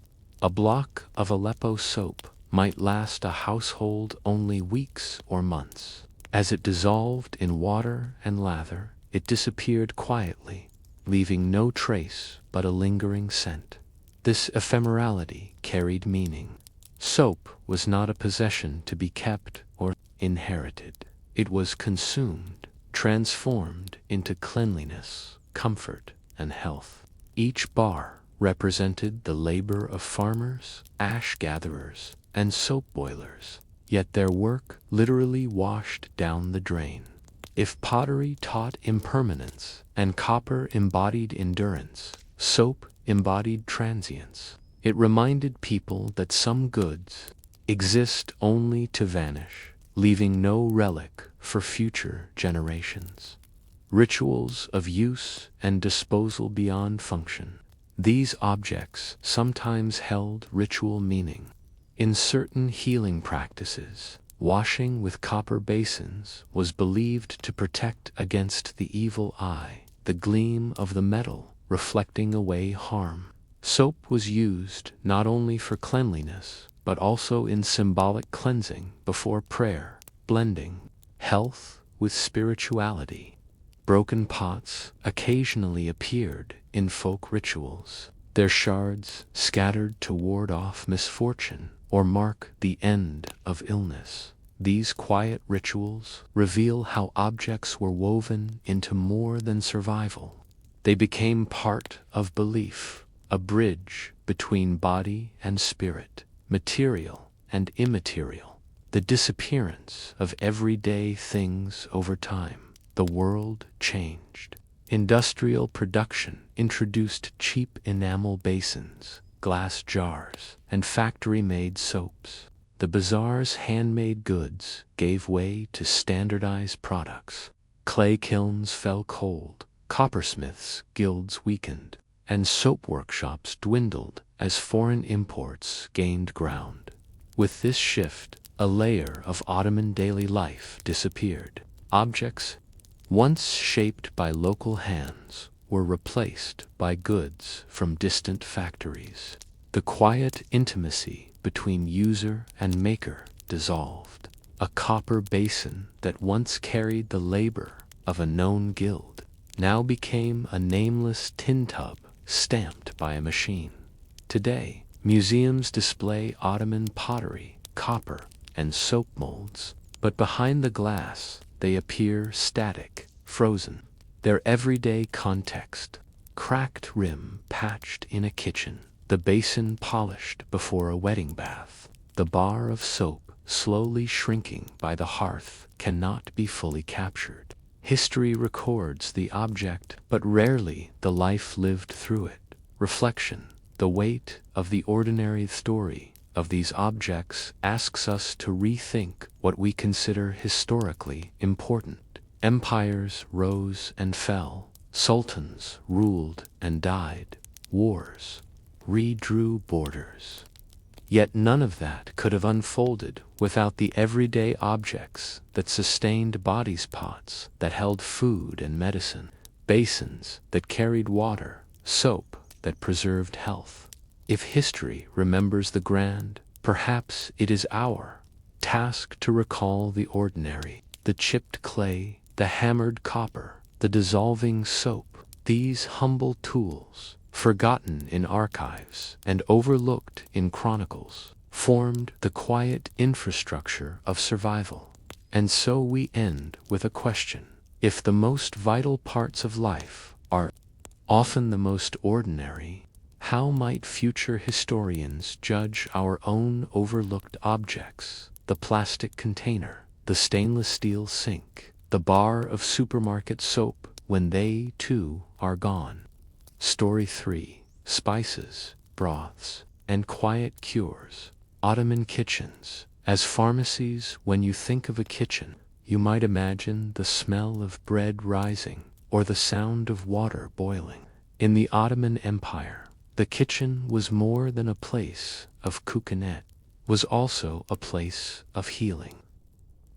A block of Aleppo soap might last a household only weeks or months. As it dissolved in water and lather, it disappeared quietly, leaving no trace but a lingering scent. This ephemerality carried meaning. Soap was not a possession to be kept or inherited. It was consumed, transformed into cleanliness, comfort, and health. Each bar represented the labor of farmers, ash gatherers, and soap boilers, yet their work literally washed down the drain. If pottery taught impermanence and copper embodied endurance, soap embodied transience. It reminded people that some goods exist only to vanish, leaving no relic for future generations. Rituals of use and disposal beyond function. These objects sometimes held ritual meaning. In certain healing practices, washing with copper basins was believed to protect against the evil eye, the gleam of the metal reflecting away harm. Soap was used not only for cleanliness, but also in symbolic cleansing before prayer, blending health with spirituality. Broken pots occasionally appeared in folk rituals, their shards scattered to ward off misfortune or mark the end of illness. These quiet rituals reveal how objects were woven into more than survival. They became part of belief, a bridge between body and spirit, material and immaterial. The disappearance of everyday things over time. The world changed. Industrial production introduced cheap enamel basins, glass jars, and factory-made soaps. The bazaar's handmade goods gave way to standardized products. Clay kilns fell cold, coppersmiths' guilds weakened, and soap workshops dwindled as foreign imports gained ground. With this shift, a layer of Ottoman daily life disappeared. Objects once shaped by local hands were replaced by goods from distant factories. The quiet intimacy between user and maker dissolved. A copper basin that once carried the labor of a known guild now became a nameless tin tub stamped by a machine. Today, museums display Ottoman pottery, copper, and soap molds, but behind the glass they appear static, frozen. Their everyday context, cracked rim patched in a kitchen, the basin polished before a wedding bath, the bar of soap slowly shrinking by the hearth cannot be fully captured. History records the object, but rarely the life lived through it. Reflection, the weight of the ordinary story of these objects asks us to rethink what we consider historically important. Empires rose and fell, sultans ruled and died, wars redrew borders. Yet none of that could have unfolded without the everyday objects that sustained bodies, pots that held food and medicine, basins that carried water, soap that preserved health. If history remembers the grand, perhaps it is our task to recall the ordinary, the chipped clay, the hammered copper, the dissolving soap. These humble tools, forgotten in archives and overlooked in chronicles, formed the quiet infrastructure of survival. And so we end with a question. If the most vital parts of life are often the most ordinary, how might future historians judge our own overlooked objects? The plastic container, the stainless steel sink, the bar of supermarket soap, when they, too, are gone. Story 3. Spices, broths, and quiet cures. Ottoman kitchens. As pharmacies, when you think of a kitchen, you might imagine the smell of bread rising or the sound of water boiling. In the Ottoman Empire, the kitchen was more than a place of cucinette, was also a place of healing.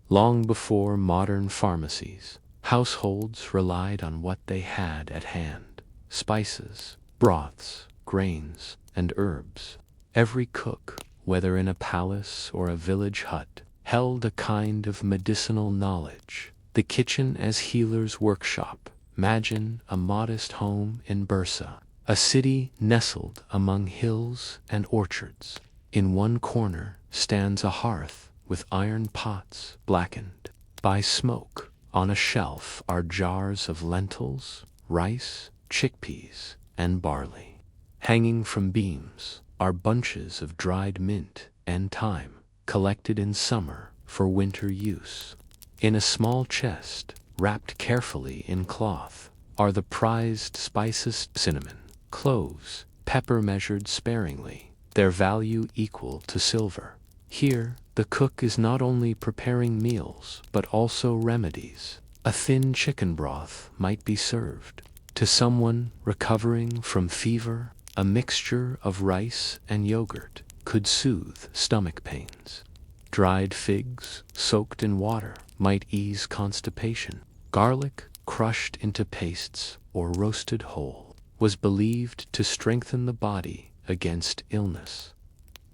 Long before modern pharmacies, households relied on what they had at hand: spices, broths, grains, and herbs. Every cook, whether in a palace or a village hut, held a kind of medicinal knowledge. The kitchen as healer's workshop. Imagine a modest home in Bursa, a city nestled among hills and orchards. In one corner stands a hearth with iron pots blackened by smoke. On a shelf are jars of lentils, rice, chickpeas, and barley. Hanging from beams are bunches of dried mint and thyme, collected in summer for winter use. In a small chest, wrapped carefully in cloth, are the prized spices: cinnamon, cloves, pepper measured sparingly, their value equal to silver. Here, the cook is not only preparing meals, but also remedies. A thin chicken broth might be served. To someone recovering from fever, a mixture of rice and yogurt could soothe stomach pains. Dried figs, soaked in water, might ease constipation. Garlic, crushed into pastes or roasted whole, was believed to strengthen the body against illness.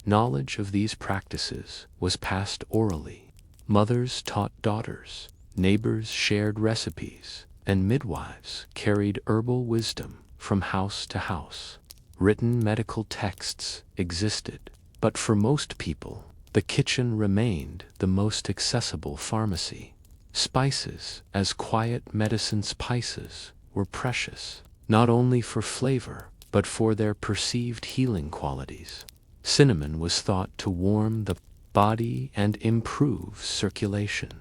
Knowledge of these practices was passed orally. Mothers taught daughters, neighbors shared recipes, and midwives carried herbal wisdom from house to house. Written medical texts existed, but for most people, the kitchen remained the most accessible pharmacy. Spices, as quiet medicine spices, were precious, not only for flavor, but for their perceived healing qualities. Cinnamon was thought to warm the body and improve circulation.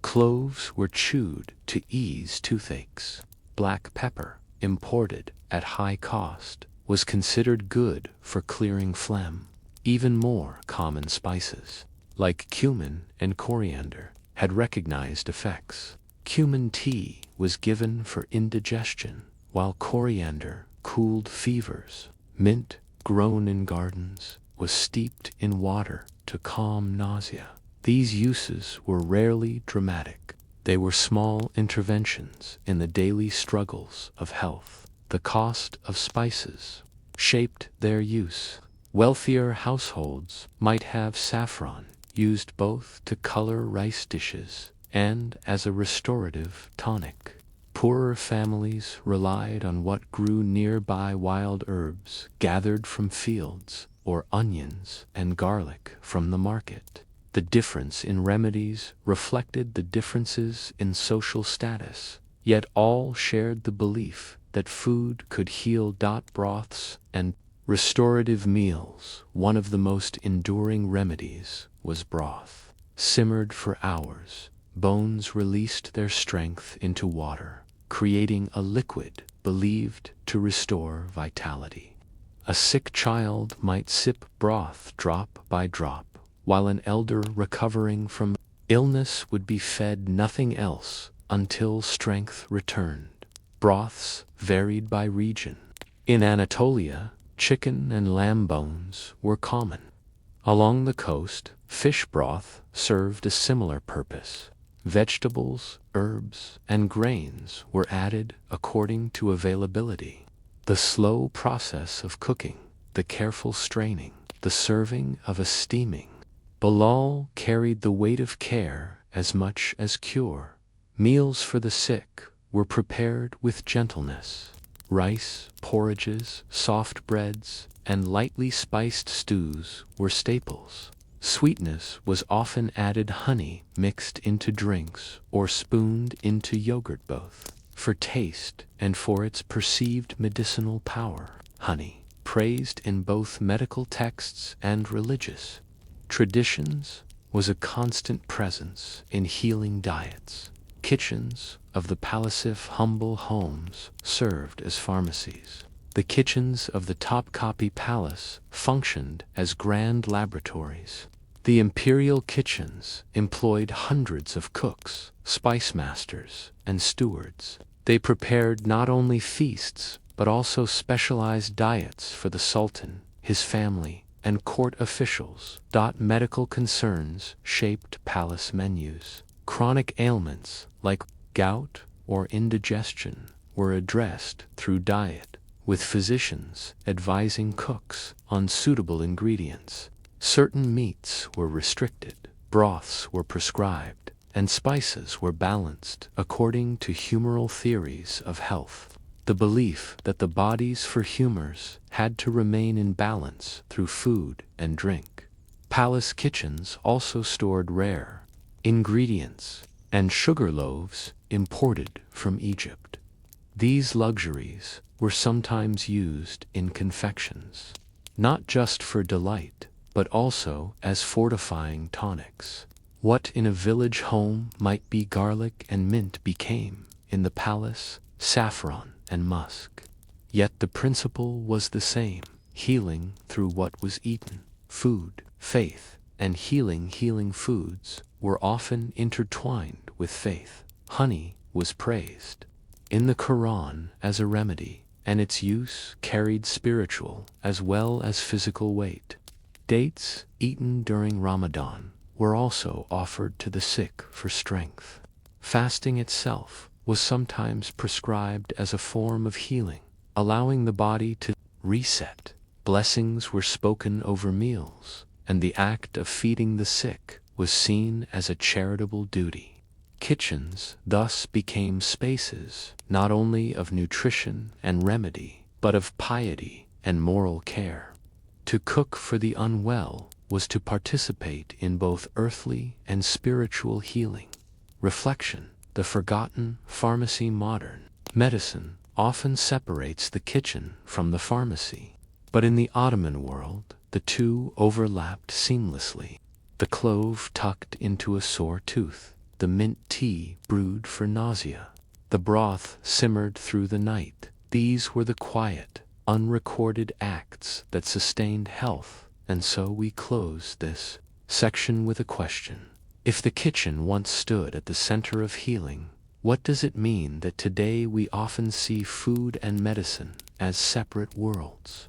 Cloves were chewed to ease toothaches. Black pepper, imported at high cost, was considered good for clearing phlegm. Even more common spices, like cumin and coriander, had recognized effects. Cumin tea was given for indigestion, while coriander cooled fevers. Mint, grown in gardens, was steeped in water to calm nausea. These uses were rarely dramatic. They were small interventions in the daily struggles of health. The cost of spices shaped their use. Wealthier households might have saffron, used both to color rice dishes and as a restorative tonic. Poorer families relied on what grew nearby: wild herbs gathered from fields, or onions and garlic from the market. The difference in remedies reflected the differences in social status, yet all shared the belief that food could heal. Broths and restorative meals. One of the most enduring remedies was broth. Simmered for hours, bones released their strength into water, creating a liquid believed to restore vitality. A sick child might sip broth drop by drop, while an elder recovering from illness would be fed nothing else until strength returned. Broths varied by region. In Anatolia, chicken and lamb bones were common. Along the coast, fish broth served a similar purpose. Vegetables, herbs, and grains were added according to availability. The slow process of cooking, the careful straining, the serving of a steaming balal carried the weight of care as much as cure. Meals for the sick were prepared with gentleness. Rice, porridges, soft breads, and lightly spiced stews were staples. Sweetness was often added: honey mixed into drinks or spooned into yogurt. Both for taste and for its perceived medicinal power. Honey, praised in both medical texts and religious traditions, was a constant presence in healing diets. Kitchens of the Palasif humble homes served as pharmacies. The kitchens of the Topkapi Palace functioned as grand laboratories. The imperial kitchens employed hundreds of cooks, spice masters, and stewards. They prepared not only feasts, but also specialized diets for the Sultan, his family, and court officials. Medical concerns shaped palace menus. Chronic ailments like gout or indigestion were addressed through diet, with physicians advising cooks on suitable ingredients. Certain meats were restricted, broths were prescribed, and spices were balanced according to humoral theories of health. The belief that the bodies for humors had to remain in balance through food and drink. Palace kitchens also stored rare ingredients and sugar loaves imported from Egypt. These luxuries were sometimes used in confections, not just for delight, but also as fortifying tonics. What in a village home might be garlic and mint became, in the palace, saffron and musk. Yet the principle was the same: healing through what was eaten. Food, faith, and healing foods were often intertwined with faith. Honey was praised in the Quran as a remedy, and its use carried spiritual as well as physical weight. Dates, eaten during Ramadan, were also offered to the sick for strength. Fasting itself was sometimes prescribed as a form of healing, allowing the body to reset. Blessings were spoken over meals, and the act of feeding the sick was seen as a charitable duty. Kitchens thus became spaces not only of nutrition and remedy, but of piety and moral care. To cook for the unwell was to participate in both earthly and spiritual healing. Reflection: the forgotten pharmacy. Modern medicine often separates the kitchen from the pharmacy, but in the Ottoman world, the two overlapped seamlessly. The clove tucked into a sore tooth, the mint tea brewed for nausea, the broth simmered through the night. These were the quiet, unrecorded acts that sustained health. And so we close this section with a question. If the kitchen once stood at the center of healing, what does it mean that today we often see food and medicine as separate worlds?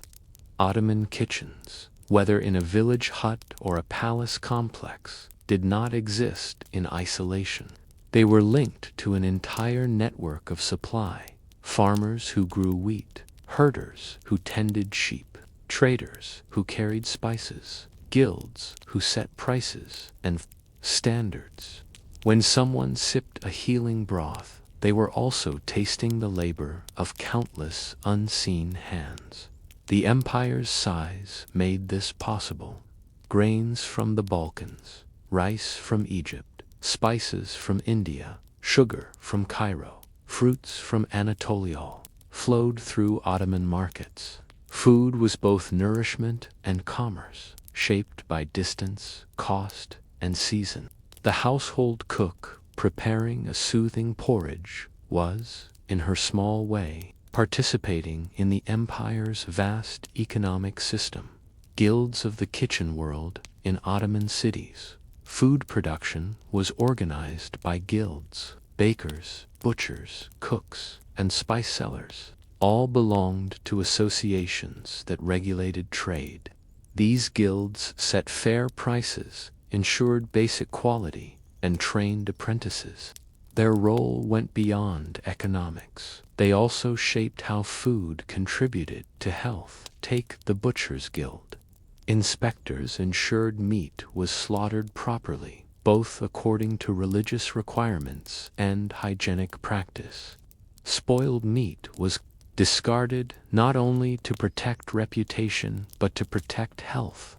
Ottoman kitchens, whether in a village hut or a palace complex, did not exist in isolation. They were linked to an entire network of supply: farmers who grew wheat, herders who tended sheep, traders who carried spices, guilds who set prices and standards. When someone sipped a healing broth, they were also tasting the labor of countless unseen hands. The empire's size made this possible. Grains from the Balkans, rice from Egypt, spices from India, sugar from Cairo, fruits from Anatolia flowed through Ottoman markets. Food was both nourishment and commerce, shaped by distance, cost, and season. The household cook, preparing a soothing porridge, was, in her small way, participating in the empire's vast economic system. Guilds of the kitchen world in Ottoman cities. Food production was organized by guilds: bakers, butchers, cooks, and spice sellers. All belonged to associations that regulated trade. These guilds set fair prices, ensured basic quality, and trained apprentices. Their role went beyond economics. They also shaped how food contributed to health. Take the Butchers' Guild. Inspectors ensured meat was slaughtered properly, both according to religious requirements and hygienic practice. Spoiled meat was discarded not only to protect reputation but to protect health.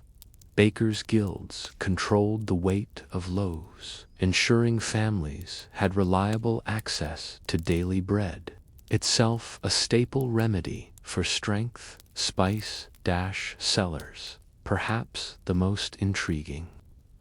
Bakers' guilds controlled the weight of loaves, ensuring families had reliable access to daily bread, itself a staple remedy for strength. Spice-sellers, perhaps the most intriguing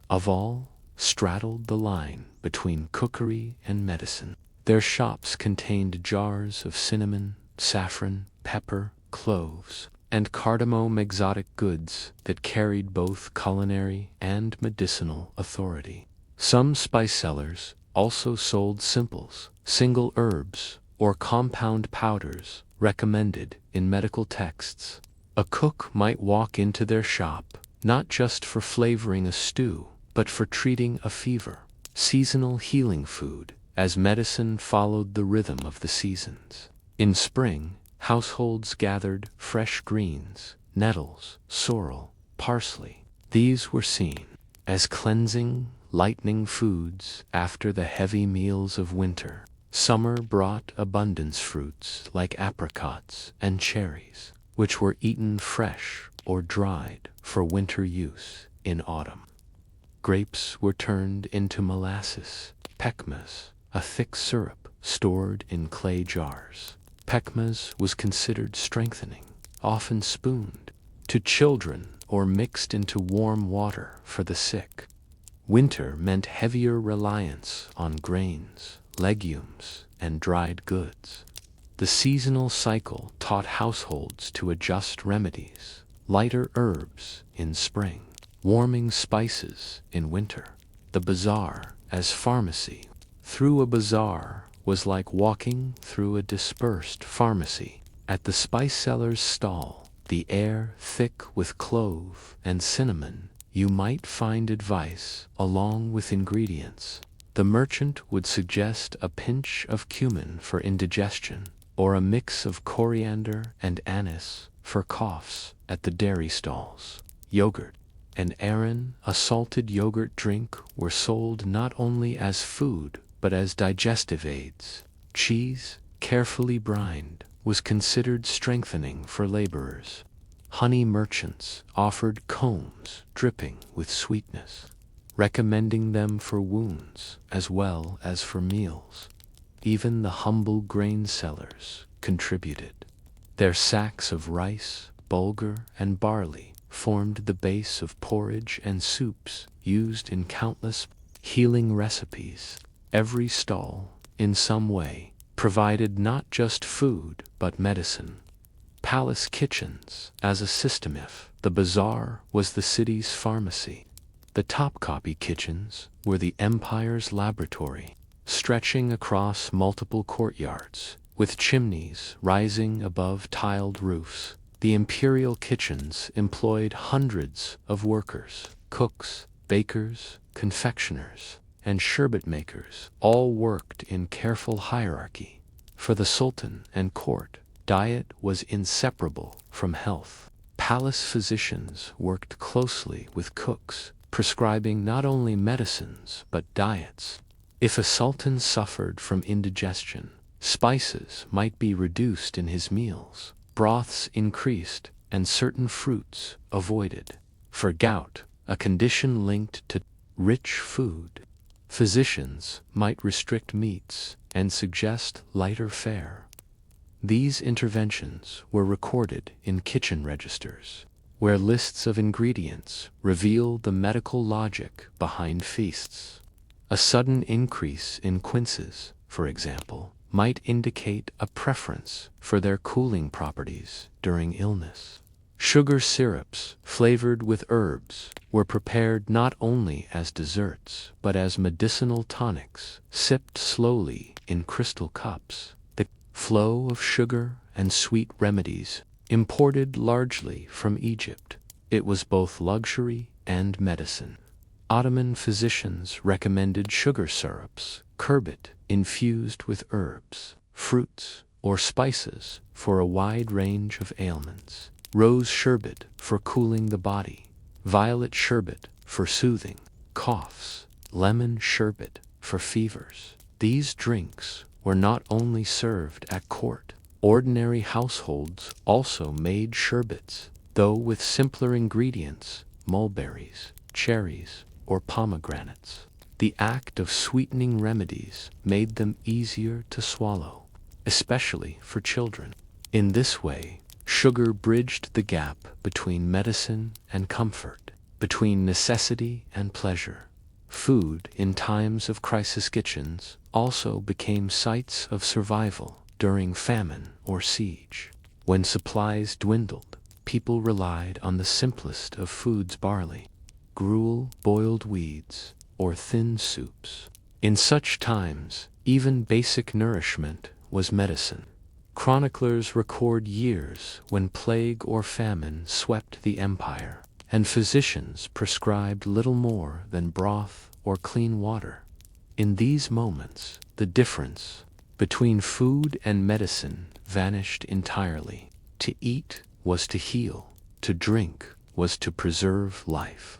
of all, straddled the line between cookery and medicine. Their shops contained jars of cinnamon, saffron, pepper, cloves, and cardamom, exotic goods that carried both culinary and medicinal authority. Some spice sellers also sold simples, single herbs, or compound powders recommended in medical texts. A cook might walk into their shop not just for flavoring a stew, but for treating a fever. Seasonal healing food, as medicine followed the rhythm of the seasons. In spring, households gathered fresh greens, nettles, sorrel, parsley. These were seen as cleansing, lightening foods after the heavy meals of winter. Summer brought abundance fruits like apricots and cherries, which were eaten fresh or dried for winter use in autumn. Grapes were turned into molasses, pekmez, a thick syrup stored in clay jars. Pekmez was considered strengthening, often spooned to children or mixed into warm water for the sick. Winter meant heavier reliance on grains, legumes, and dried goods. The seasonal cycle taught households to adjust remedies, lighter herbs in spring, warming spices in winter. The bazaar as pharmacy. Through a bazaar was like walking through a dispersed pharmacy. At the spice seller's stall, the air thick with clove and cinnamon, you might find advice along with ingredients. The merchant would suggest a pinch of cumin for indigestion, or a mix of coriander and anise for coughs. At the dairy stalls, yogurt and ayran, a salted yogurt drink, were sold not only as food but as digestive aids. Cheese, carefully brined, was considered strengthening for laborers. Honey merchants offered combs dripping with sweetness, recommending them for wounds as well as for meals. Even the humble grain sellers contributed. Their sacks of rice, bulgur, and barley formed the base of porridge and soups used in countless healing recipes. Every stall, in some way, provided not just food but medicine. Palace kitchens as a system. If the bazaar was the city's pharmacy, the Topkapi kitchens were the empire's laboratory, stretching across multiple courtyards, with chimneys rising above tiled roofs. The imperial kitchens employed hundreds of workers, cooks, bakers, confectioners, and sherbet makers. All worked in careful hierarchy. For the sultan and court, diet was inseparable from health. Palace physicians worked closely with cooks, prescribing not only medicines but diets. If a sultan suffered from indigestion, spices might be reduced in his meals, broths increased, and certain fruits avoided. For gout, a condition linked to rich food, physicians might restrict meats and suggest lighter fare. These interventions were recorded in kitchen registers, where lists of ingredients reveal the medical logic behind feasts. A sudden increase in quinces, for example, might indicate a preference for their cooling properties during illness. Sugar syrups, flavored with herbs, were prepared not only as desserts but as medicinal tonics, sipped slowly in crystal cups. The flow of sugar and sweet remedies, imported largely from Egypt, it was both luxury and medicine. Ottoman physicians recommended sugar syrups, sherbet, infused with herbs, fruits, or spices for a wide range of ailments. Rose sherbet for cooling the body, violet sherbet for soothing coughs, lemon sherbet for fevers. These drinks were not only served at court. Ordinary households also made sherbets, though with simpler ingredients, mulberries, cherries, or pomegranates. The act of sweetening remedies made them easier to swallow, especially for children. In this way, sugar bridged the gap between medicine and comfort, between necessity and pleasure. Food in times of crisis kitchens also became sites of survival during famine or siege. When supplies dwindled, people relied on the simplest of foods: barley, gruel, boiled weeds, or thin soups. In such times, even basic nourishment was medicine. Chroniclers record years when plague or famine swept the empire, and physicians prescribed little more than broth or clean water. In these moments, the difference between food and medicine vanished entirely. To eat was to heal, to drink was to preserve life.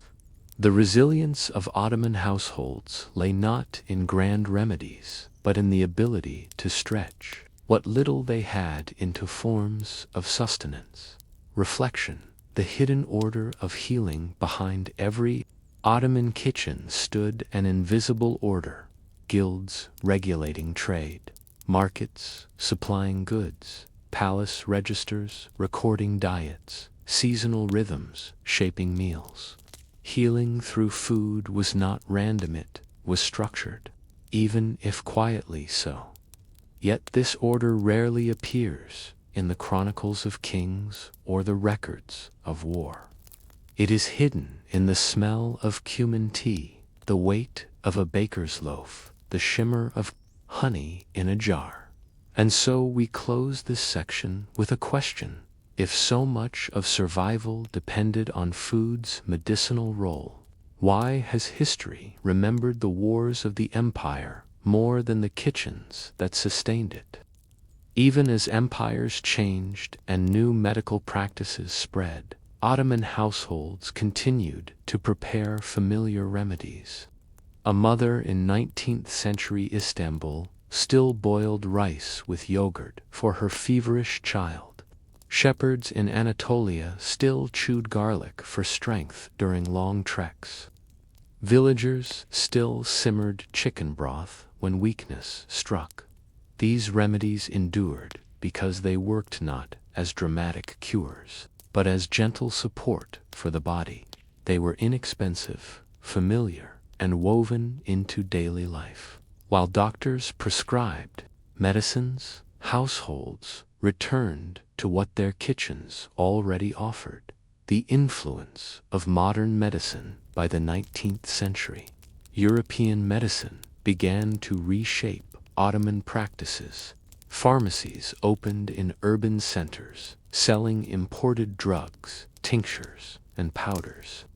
The resilience of Ottoman households lay not in grand remedies, but in the ability to stretch what little they had into forms of sustenance. Reflection: the hidden order of healing behind every Ottoman kitchen stood an invisible order: guilds regulating trade, markets supplying goods, palace registers recording diets, seasonal rhythms shaping meals. Healing through food was not random, it was structured, even if quietly so. Yet this order rarely appears in the chronicles of kings or the records of war. It is hidden in the smell of cumin tea, the weight of a baker's loaf, the shimmer of honey in a jar. And so we close this section with a question: if so much of survival depended on food's medicinal role, why has history remembered the wars of the empire more than the kitchens that sustained it? Even as empires changed and new medical practices spread, Ottoman households continued to prepare familiar remedies. A mother in 19th century Istanbul still boiled rice with yogurt for her feverish child. Shepherds in Anatolia still chewed garlic for strength during long treks. Villagers still simmered chicken broth when weakness struck. These remedies endured because they worked not as dramatic cures, but as gentle support for the body. They were inexpensive, familiar, and woven into daily life. While doctors prescribed medicines, households returned to what their kitchens already offered. The influence of modern medicine. By the 19th century, European medicine began to reshape Ottoman practices. Pharmacies opened in urban centers, selling imported drugs, tinctures, and powders.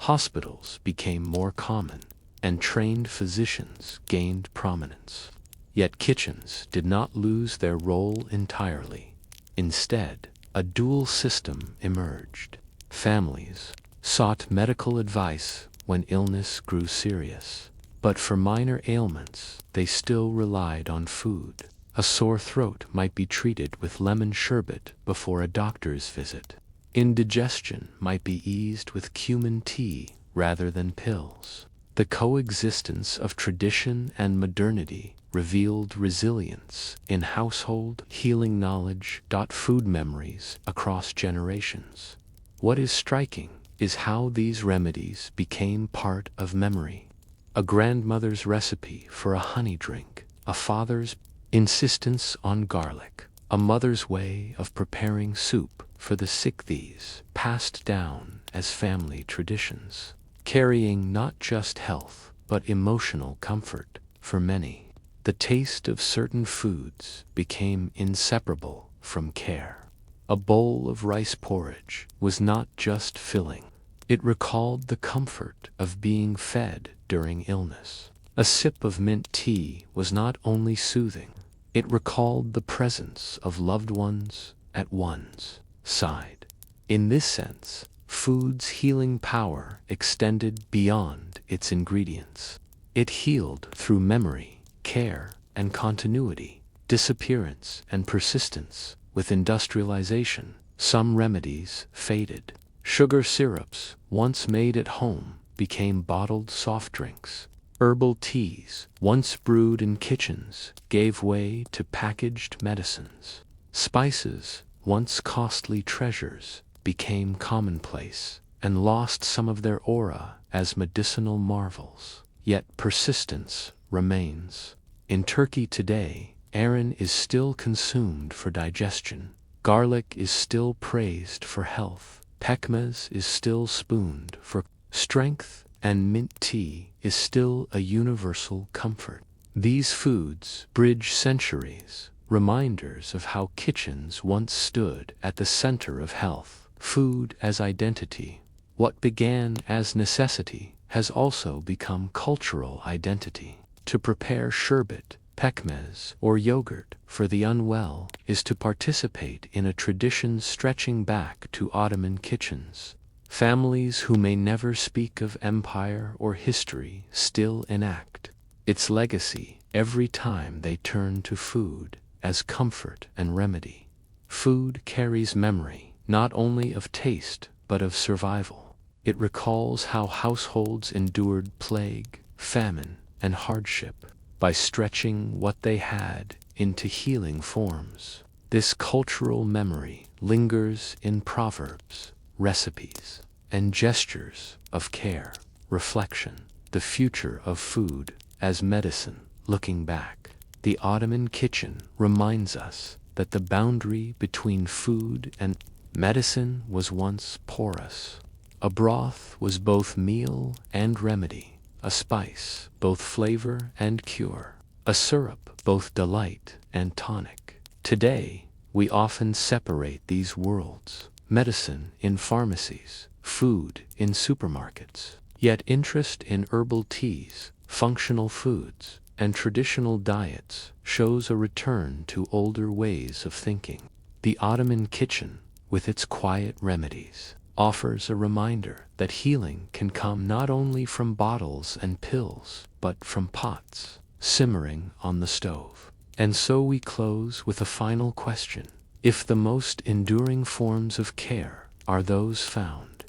Hospitals became more common, and trained physicians gained prominence. Yet kitchens did not lose their role entirely. Instead, a dual system emerged. Families sought medical advice when illness grew serious, but for minor ailments they still relied on food. A sore throat might be treated with lemon sherbet before a doctor's visit. Indigestion might be eased with cumin tea rather than pills. The coexistence of tradition and modernity revealed resilience in household healing knowledge. Food memories across generations. What is striking is how these remedies became part of memory. A grandmother's recipe for a honey drink, a father's insistence on garlic, a mother's way of preparing soup for the sick, these passed down as family traditions, carrying not just health but emotional comfort for many. The taste of certain foods became inseparable from care. A bowl of rice porridge was not just filling. It recalled the comfort of being fed during illness. A sip of mint tea was not only soothing, it recalled the presence of loved ones at one's side. In this sense, food's healing power extended beyond its ingredients. It healed through memory, care, and continuity, disappearance and persistence. With industrialization, some remedies faded. Sugar syrups, once made at home, became bottled soft drinks. Herbal teas, once brewed in kitchens, gave way to packaged medicines. Spices, once costly treasures, became commonplace and lost some of their aura as medicinal marvels. Yet persistence remains. In Turkey today, ayran is still consumed for digestion. Garlic is still praised for health. Pekmez is still spooned for strength, and mint tea is still a universal comfort. These foods bridge centuries, reminders of how kitchens once stood at the center of health. Food as identity. What began as necessity has also become cultural identity. To prepare sherbet, pekmez, or yogurt for the unwell is to participate in a tradition stretching back to Ottoman kitchens. Families who may never speak of empire or history still enact its legacy every time they turn to food as comfort and remedy. Food carries memory, not only of taste, but of survival. It recalls how households endured plague, famine, and hardship by stretching what they had into healing forms. This cultural memory lingers in proverbs, recipes, and gestures of care, reflection, the future of food as medicine. Looking back, the Ottoman kitchen reminds us that the boundary between food and medicine was once porous. A broth was both meal and remedy, a spice both flavor and cure, a syrup both delight and tonic. Today, we often separate these worlds: medicine in pharmacies, food in supermarkets. Yet interest in herbal teas, functional foods, and traditional diets shows a return to older ways of thinking. The Ottoman kitchen, with its quiet remedies, offers a reminder that healing can come not only from bottles and pills, but from pots simmering on the stove. And so we close with a final question. If the most enduring forms of care are those found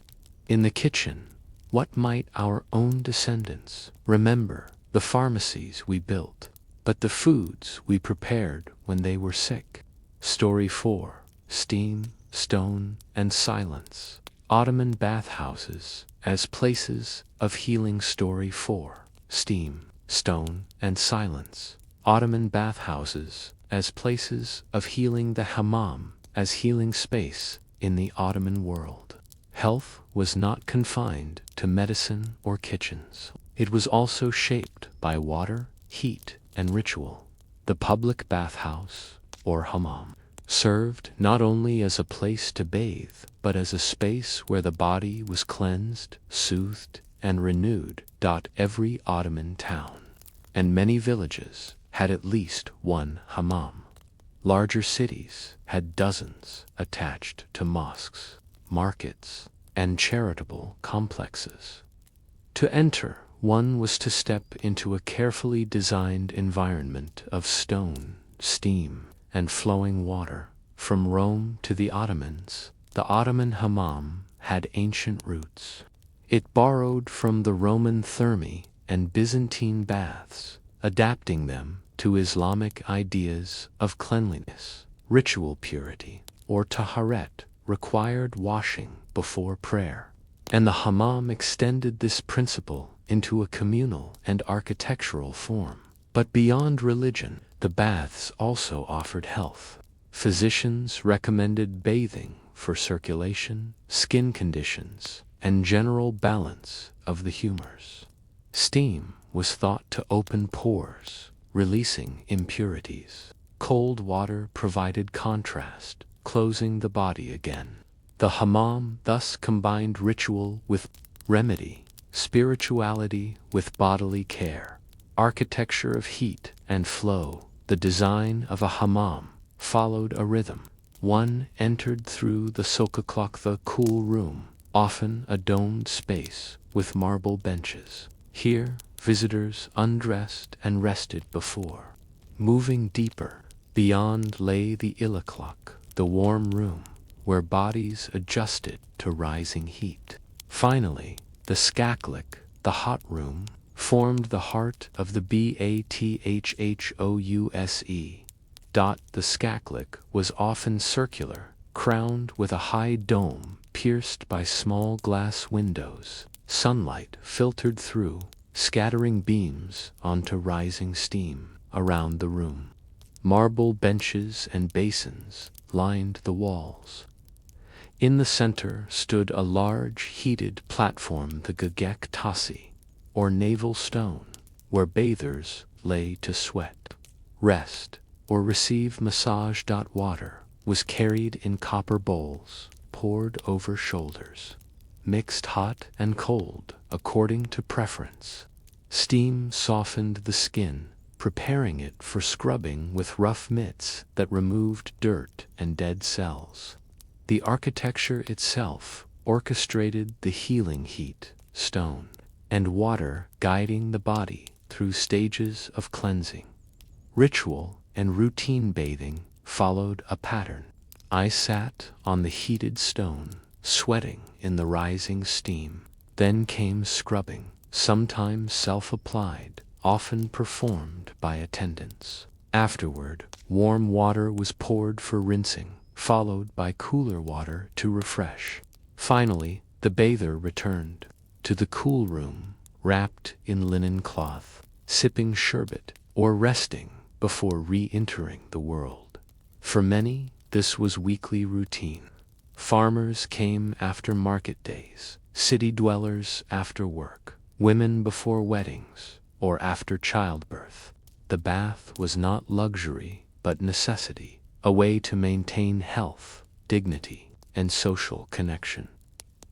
in the kitchen, what might our own descendants remember? The pharmacies we built, but the foods we prepared when they were sick. Story 4. Steam, Stone, and Silence. Ottoman bathhouses as places of healing. Story 4. Steam, Stone, and Silence. Ottoman bathhouses as places of healing. The hammam as healing space in the Ottoman world. Health was not confined to medicine or kitchens. It was also shaped by water, heat, and ritual. The public bathhouse, or hammam, served not only as a place to bathe, but as a space where the body was cleansed, soothed, and renewed. Every Ottoman town and many villages had at least one hammam. Larger cities had dozens attached to mosques, markets, and charitable complexes. To enter, one was to step into a carefully designed environment of stone, steam, and flowing water. From Rome to the Ottomans, the Ottoman hammam had ancient roots. It borrowed from the Roman thermae and Byzantine baths, adapting them to Islamic ideas of cleanliness. Ritual purity, or taharet, required washing before prayer, and the hammam extended this principle into a communal and architectural form. But beyond religion, the baths also offered health. Physicians recommended bathing for circulation, skin conditions, and general balance of the humors. Steam was thought to open pores, releasing impurities. Cold water provided contrast, closing the body again. The hammam thus combined ritual with remedy, spirituality with bodily care, architecture of heat and flow. The design of a hammam followed a rhythm. One entered through the sokakak, the cool room, often a domed space with marble benches. Here, visitors undressed and rested before moving deeper. Beyond lay the ilaklak, the warm room, where bodies adjusted to rising heat. Finally, the skaklik, the hot room, formed the heart of the bathhouse. The skaklik was often circular, crowned with a high dome pierced by small glass windows. Sunlight filtered through, scattering beams onto rising steam around the room. Marble benches and basins lined the walls. In the center stood a large heated platform, the gagek tasi, or navel stone, where bathers lay to sweat, rest, or receive massage. Water was carried in copper bowls, poured over shoulders, mixed hot and cold according to preference. Steam softened the skin, preparing it for scrubbing with rough mitts that removed dirt and dead cells. The architecture itself orchestrated the healing, heat, stone, and water guiding the body through stages of cleansing. Ritual and routine bathing followed a pattern. I sat on the heated stone, sweating in the rising steam. Then came scrubbing, sometimes self-applied, often performed by attendants. Afterward, warm water was poured for rinsing, followed by cooler water to refresh. Finally, the bather returned to the cool room, wrapped in linen cloth, sipping sherbet or resting before re-entering the world. For many, this was weekly routine. Farmers came after market days, city dwellers after work, women before weddings, or after childbirth. The bath was not luxury, but necessity, a way to maintain health, dignity, and social connection.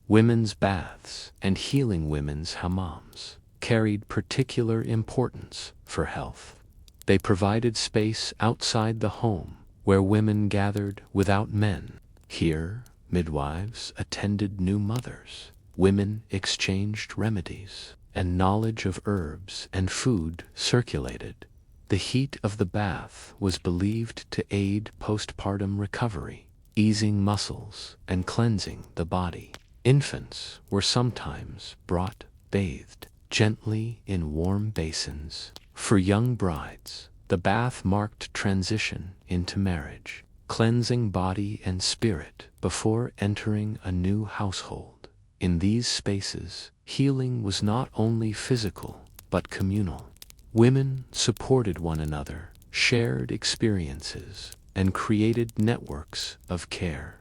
Women's baths and healing women's hammams carried particular importance for health. They provided space outside the home where women gathered without men. Here, midwives attended new mothers, women exchanged remedies, and knowledge of herbs and food circulated. The heat of the bath was believed to aid postpartum recovery, easing muscles and cleansing the body. Infants were sometimes brought bathed gently in warm basins. For young brides, the bath marked transition into marriage, cleansing body and spirit before entering a new household. In these spaces, healing was not only physical, but communal. Women supported one another, shared experiences, and created networks of care.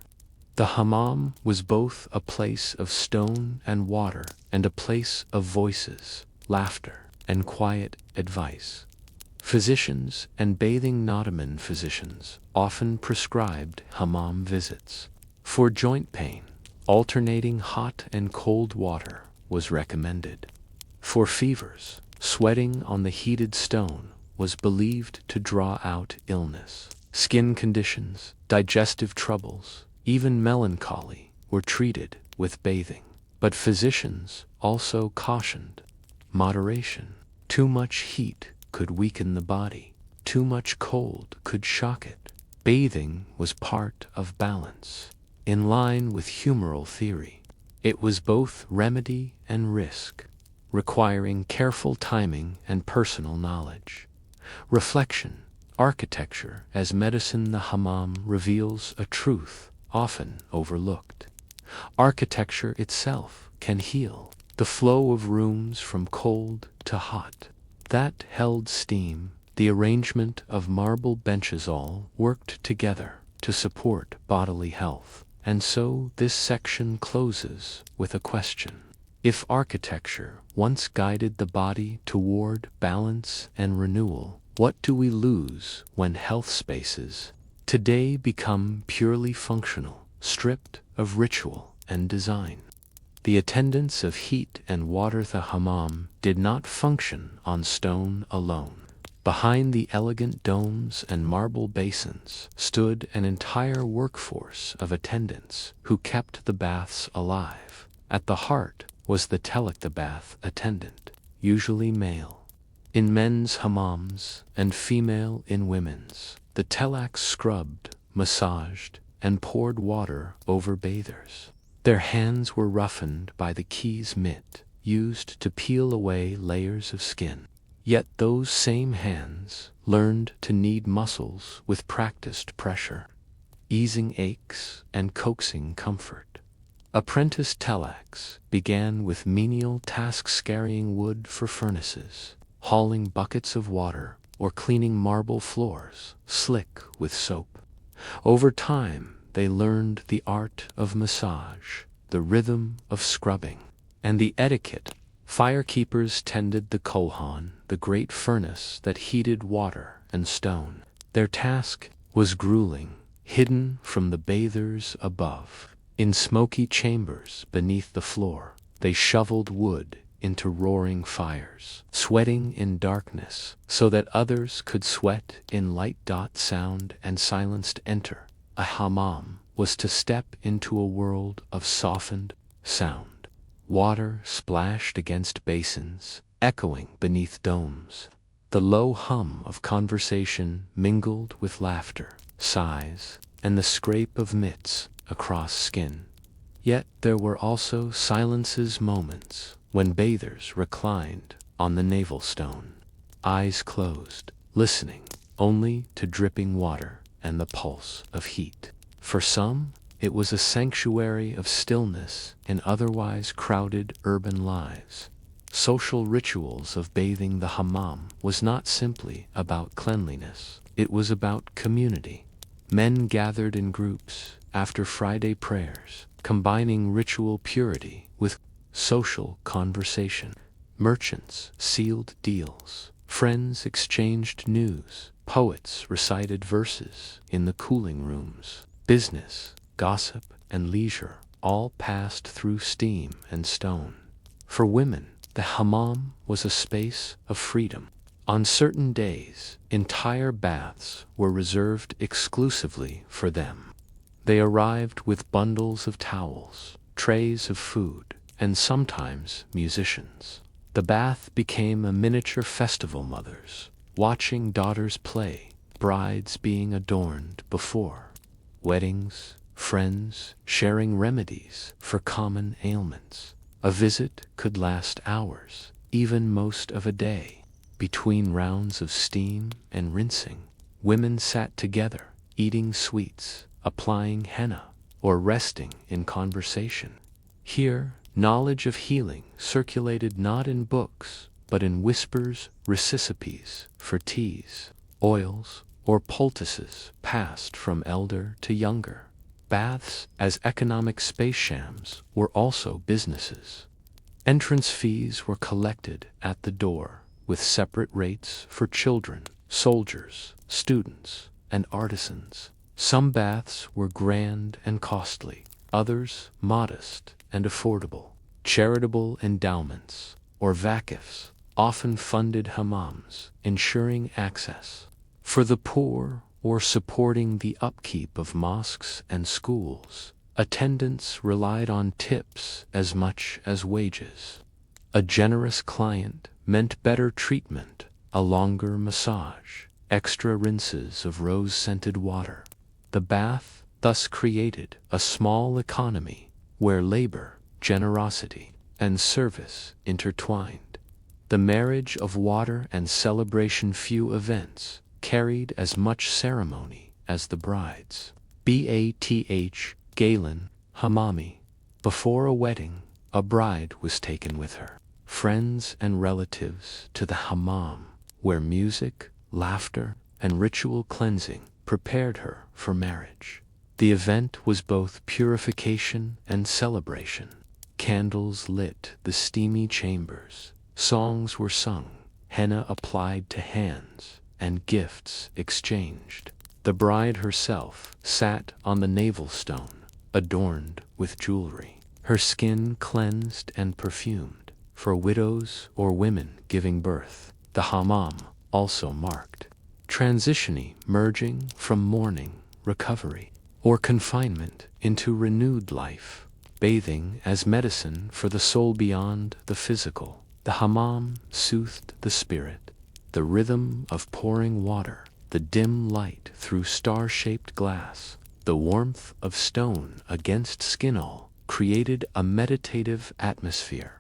The hammam was both a place of stone and water and a place of voices, laughter, and quiet advice. Physicians and bathing Ottoman physicians often prescribed hammam visits. For joint pain, alternating hot and cold water was recommended. For fevers, sweating on the heated stone was believed to draw out illness. Skin conditions, digestive troubles, even melancholy were treated with bathing. But physicians also cautioned moderation. Too much heat could weaken the body. Too much cold could shock it. Bathing was part of balance. In line with humoral theory, it was both remedy and risk, requiring careful timing and personal knowledge. Reflection, architecture as medicine. The hammam reveals a truth often overlooked. Architecture itself can heal. The flow of rooms from cold to hot, that held steam, the arrangement of marble benches, all worked together to support bodily health. And so this section closes with a question. If architecture once guided the body toward balance and renewal, what do we lose when health spaces today become purely functional, stripped of ritual and design? The attendance of heat and water. The hammam did not function on stone alone. Behind the elegant domes and marble basins stood an entire workforce of attendants who kept the baths alive. At the heart was the telek, the bath attendant, usually male in men's hammams and female in women's. The telaks scrubbed, massaged, and poured water over bathers. Their hands were roughened by the key's mitt, used to peel away layers of skin. Yet those same hands learned to knead muscles with practiced pressure, easing aches and coaxing comfort. Apprentice Telaks began with menial tasks, carrying wood for furnaces, hauling buckets of water, or cleaning marble floors slick with soap. Over time, they learned the art of massage, the rhythm of scrubbing, and the etiquette. Firekeepers tended the kolhan, the great furnace that heated water and stone. Their task was grueling, hidden from the bathers above. In smoky chambers beneath the floor, they shoveled wood into roaring fires, sweating in darkness so that others could sweat in light. Sound and silenced enter. A hammam was to step into a world of softened sound. Water splashed against basins, echoing beneath domes. The low hum of conversation mingled with laughter, sighs, and the scrape of mitts across skin. Yet there were also silences, moments when bathers reclined on the navel stone, eyes closed, listening only to dripping water and the pulse of heat. For some, it was a sanctuary of stillness in otherwise crowded urban lives. Social rituals of bathing. The hammam was not simply about cleanliness, it was about community. Men gathered in groups after Friday prayers, combining ritual purity with social conversation. Merchants sealed deals, friends exchanged news, poets recited verses in the cooling rooms. Business, gossip, and leisure all passed through steam and stone. For women, the hammam was a space of freedom. On certain days, entire baths were reserved exclusively for them. They arrived with bundles of towels, trays of food, and sometimes musicians. The bath became a miniature festival. Mothers watching daughters play, brides being adorned before weddings, friends sharing remedies for common ailments. A visit could last hours, even most of a day. Between rounds of steam and rinsing, women sat together, eating sweets, applying henna, or resting in conversation. Here, knowledge of healing circulated not in books, but in whispers. Recipes for teas, oils, or poultices passed from elder to younger. Baths as economic space shams were also businesses. Entrance fees were collected at the door, with separate rates for children, soldiers, students, and artisans. Some baths were grand and costly, others modest and affordable. Charitable endowments, or vakifs, often funded hammams, ensuring access. For the poor, or supporting the upkeep of mosques and schools, attendance relied on tips as much as wages. A generous client meant better treatment, a longer massage, extra rinses of rose-scented water. The bath thus created a small economy where labor, generosity, and service intertwined. The marriage of water and celebration. Few events carried as much ceremony as the bride's. Galen, Hammami. Before a wedding, a bride was taken with her friends and relatives to the hammam, where music, laughter, and ritual cleansing prepared her for marriage. The event was both purification and celebration. Candles lit the steamy chambers, songs were sung, henna applied to hands, and gifts exchanged. The bride herself sat on the navel stone, adorned with jewelry, her skin cleansed and perfumed. For widows or women giving birth, the hammam also marked transitioning, merging from mourning, recovery, or confinement into renewed life. Bathing as medicine for the soul beyond the physical. The hammam soothed the spirit. The rhythm of pouring water, the dim light through star-shaped glass, the warmth of stone against skin all created a meditative atmosphere.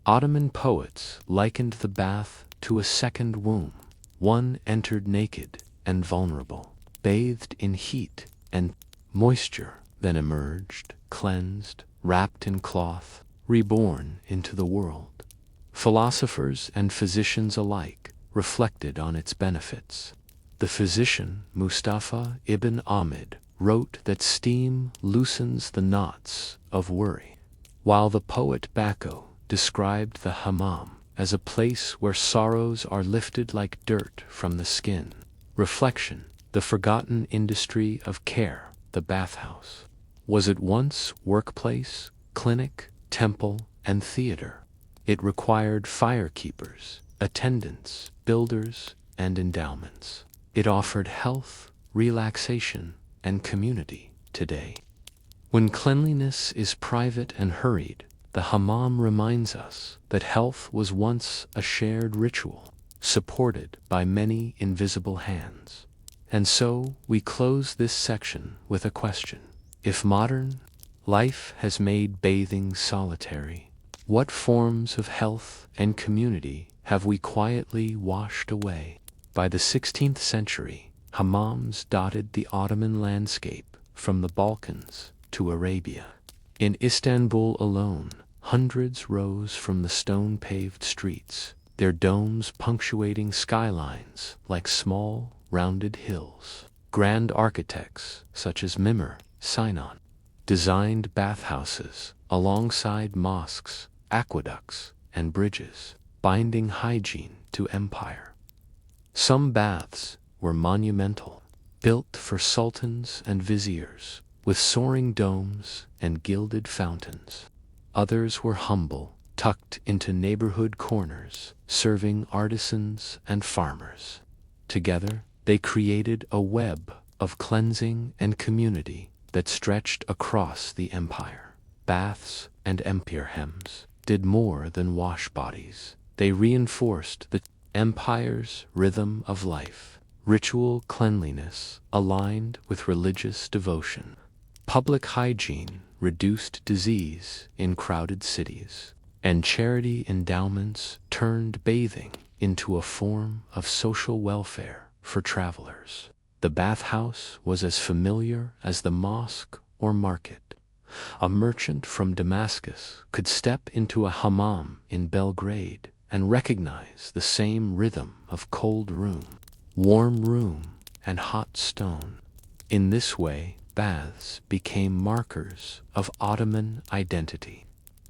Ottoman poets likened the bath to a second womb. One entered naked and vulnerable, bathed in heat and moisture, then emerged, cleansed, wrapped in cloth, reborn into the world. Philosophers and physicians alike reflected on its benefits. The physician Mustafa ibn Ahmed wrote that steam loosens the knots of worry, while the poet Bacco described the hammam as a place where sorrows are lifted like dirt from the skin. Reflection, the forgotten industry of care, the bathhouse. Was at once workplace, clinic, temple, and theater. It required firekeepers, attendants, builders, and endowments. It offered health, relaxation, and community today. When cleanliness is private and hurried, the hammam reminds us that health was once a shared ritual, supported by many invisible hands. And so we close this section with a question. If modern life has made bathing solitary, what forms of health and community have we quietly washed away? By the 16th century, hammams dotted the Ottoman landscape from the Balkans to Arabia. In Istanbul alone, hundreds rose from the stone-paved streets, their domes punctuating skylines like small, rounded hills. Grand architects, such as Mimar Sinan, designed bathhouses alongside mosques, aqueducts, and bridges, binding hygiene to empire. Some baths were monumental, built for sultans and viziers, with soaring domes and gilded fountains. Others were humble, tucked into neighborhood corners, serving artisans and farmers. Together, they created a web of cleansing and community that stretched across the empire. Baths and empirhems did more than wash bodies. They reinforced the empire's rhythm of life. Ritual cleanliness aligned with religious devotion. Public hygiene reduced disease in crowded cities, and charity endowments turned bathing into a form of social welfare for travelers. The bathhouse was as familiar as the mosque or market. A merchant from Damascus could step into a hammam in Belgrade and recognize the same rhythm of cold room, warm room, and hot stone. In this way, baths became markers of Ottoman identity,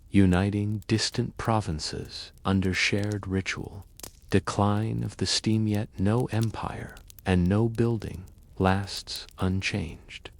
uniting distant provinces under shared ritual. Decline of the steam, yet no empire and no building lasts unchanged.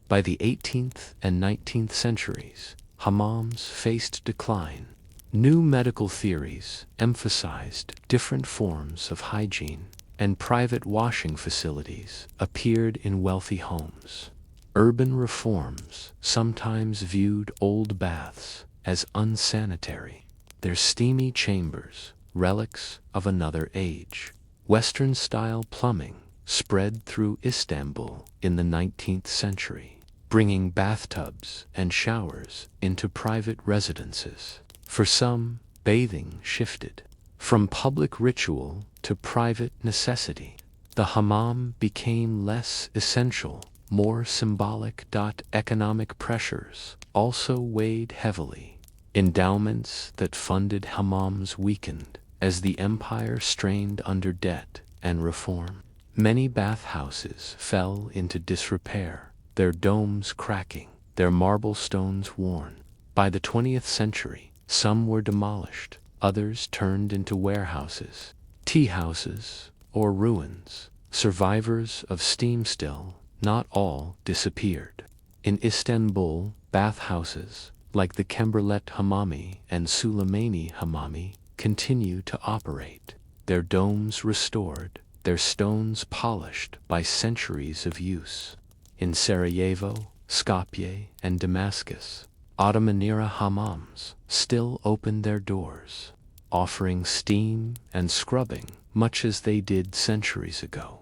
By the 18th and 19th centuries, hammams faced decline. New medical theories emphasized different forms of hygiene, and private washing facilities appeared in wealthy homes. Urban reforms sometimes viewed old baths as unsanitary, their steamy chambers relics of another age. Western-style plumbing spread through Istanbul in the 19th century, bringing bathtubs and showers into private residences. For some, bathing shifted from public ritual to private necessity. The hammam became less essential, more symbolic. Economic pressures also weighed heavily. Endowments that funded hammams weakened as the empire strained under debt and reform. Many bathhouses fell into disrepair, their domes cracking, their marble stones worn. By the 20th century, some were demolished, others turned into warehouses, tea houses, or ruins. Survivors of steam still, not all disappeared. In Istanbul, bathhouses, like the Kemberlet Hammami and Süleymani Hammami, continue to operate, their domes restored, their stones polished by centuries of use. In Sarajevo, Skopje, and Damascus, Ottoman-era hammams still open their doors, offering steam and scrubbing much as they did centuries ago.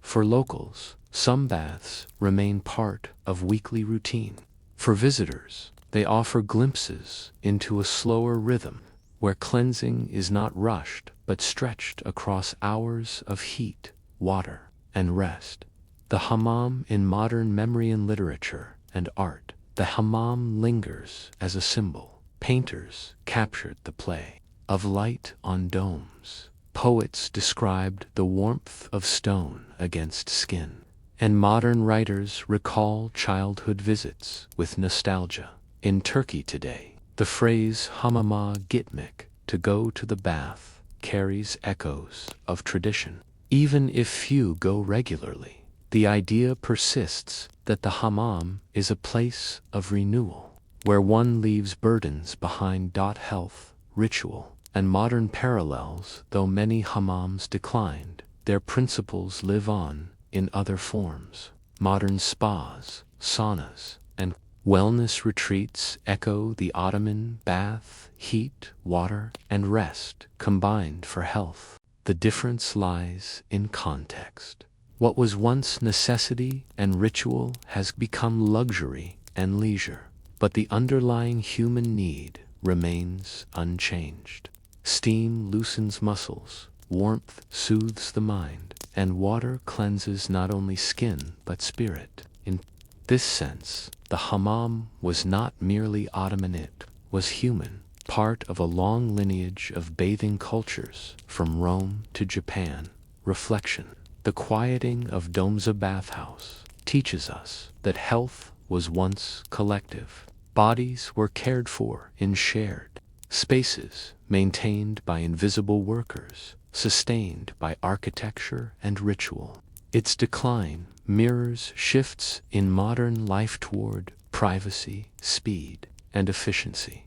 For locals, some baths remain part of weekly routine. For visitors, they offer glimpses into a slower rhythm, where cleansing is not rushed but stretched across hours of heat, water, and rest. The hammam in modern memory and literature and art. The hammam lingers as a symbol. Painters captured the play of light on domes. Poets described the warmth of stone against skin. And modern writers recall childhood visits with nostalgia. In Turkey today, the phrase hamama gitmek, to go to the bath, carries echoes of tradition. Even if few go regularly, the idea persists that the hammam is a place of renewal, where one leaves burdens behind. Health, ritual, and modern parallels. Though many hammams declined, their principles live on in other forms. Modern spas, saunas, and wellness retreats echo the Ottoman bath, heat, water, and rest combined for health. The difference lies in context. What was once necessity and ritual has become luxury and leisure, but the underlying human need remains unchanged. Steam loosens muscles, warmth soothes the mind, and water cleanses not only skin but spirit. In this sense, the hammam was not merely Ottoman, it was human, part of a long lineage of bathing cultures from Rome to Japan. Reflection. The quieting of Domza bathhouse teaches us that health was once collective. Bodies were cared for in shared spaces, maintained by invisible workers, sustained by architecture and ritual. Its decline mirrors shifts in modern life toward privacy, speed, and efficiency.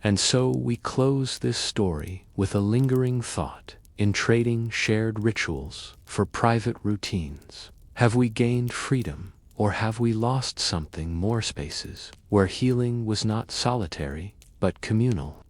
And so we close this story with a lingering thought. In trading shared rituals for private routines, have we gained freedom, or have we lost something more? Spaces where healing was not solitary but communal.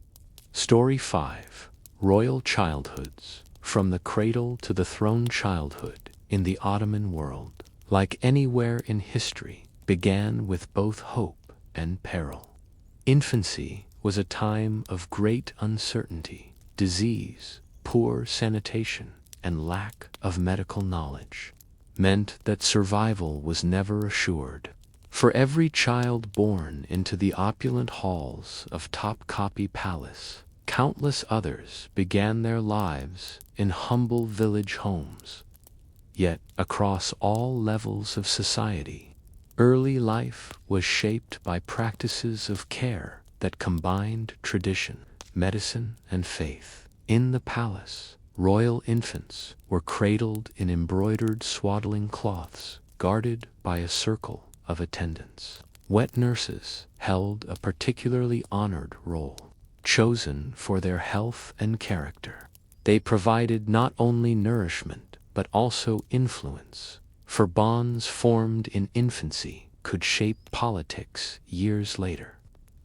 Story 5. Royal Childhoods. From the cradle to the throne. Childhood in the Ottoman world, like anywhere in history, began with both hope and peril. Infancy was a time of great uncertainty, disease, poor sanitation, and lack of medical knowledge meant that survival was never assured. For every child born into the opulent halls of Topkapi Palace, countless others began their lives in humble village homes. Yet, across all levels of society, early life was shaped by practices of care that combined tradition, medicine, and faith. In the palace, royal infants were cradled in embroidered swaddling cloths, guarded by a circle of attendants. Wet nurses held a particularly honored role, chosen for their health and character. They provided not only nourishment, but also influence, for bonds formed in infancy could shape politics years later.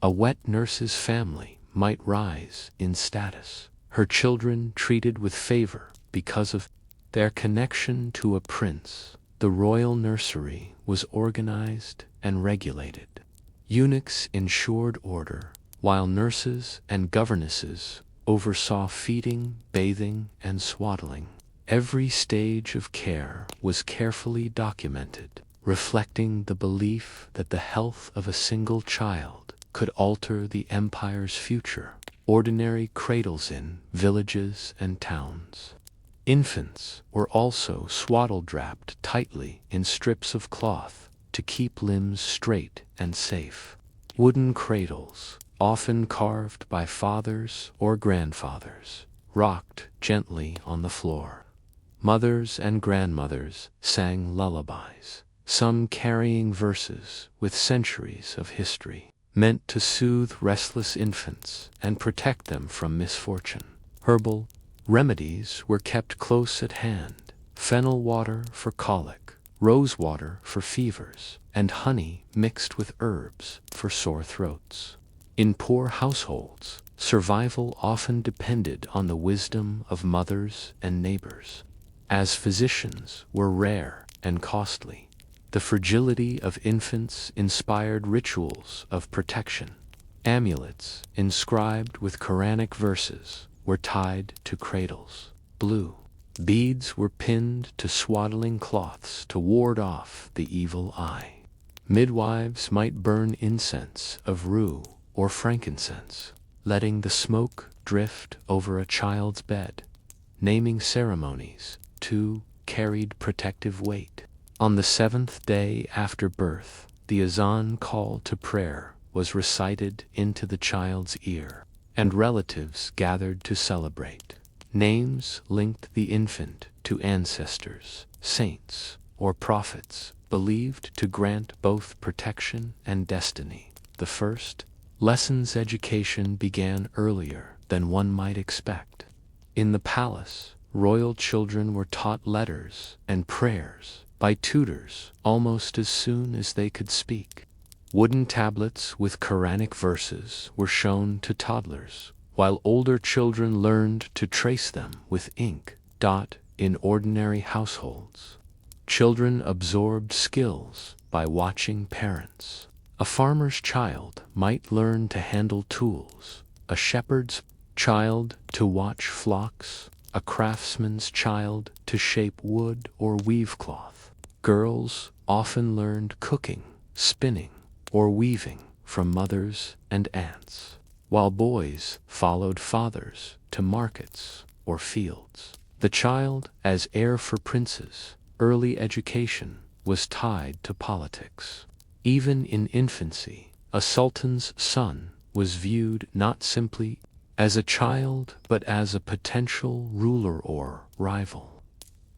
A wet nurse's family might rise in status, her children treated with favor because of their connection to a prince. The royal nursery was organized and regulated. Eunuchs ensured order, while nurses and governesses oversaw feeding, bathing, and swaddling. Every stage of care was carefully documented, reflecting the belief that the health of a single child could alter the empire's future. Ordinary cradles in villages and towns. Infants were also swaddle-wrapped tightly in strips of cloth to keep limbs straight and safe. Wooden cradles, often carved by fathers or grandfathers, rocked gently on the floor. Mothers and grandmothers sang lullabies, some carrying verses with centuries of history, meant to soothe restless infants and protect them from misfortune. Herbal remedies were kept close at hand: fennel water for colic, rose water for fevers, and honey mixed with herbs for sore throats. In poor households, survival often depended on the wisdom of mothers and neighbors. As physicians were rare and costly, the fragility of infants inspired rituals of protection. Amulets, inscribed with Quranic verses, were tied to cradles. Blue beads were pinned to swaddling cloths to ward off the evil eye. Midwives might burn incense of rue or frankincense, letting the smoke drift over a child's bed. Naming ceremonies, too, carried protective weight. On the seventh day after birth, the azan call to prayer was recited into the child's ear, and relatives gathered to celebrate. Names linked the infant to ancestors, saints, or prophets, believed to grant both protection and destiny. The first lessons education began earlier than one might expect. In the palace, royal children were taught letters and prayers by tutors almost as soon as they could speak. Wooden tablets with Quranic verses were shown to toddlers, while older children learned to trace them with ink. In ordinary households, children absorbed skills by watching parents. A farmer's child might learn to handle tools, a shepherd's child to watch flocks, a craftsman's child to shape wood or weave cloth. Girls often learned cooking, spinning, or weaving from mothers and aunts, while boys followed fathers to markets or fields. The child as heir for princes, early education was tied to politics. Even in infancy, a sultan's son was viewed not simply as a child but as a potential ruler or rival.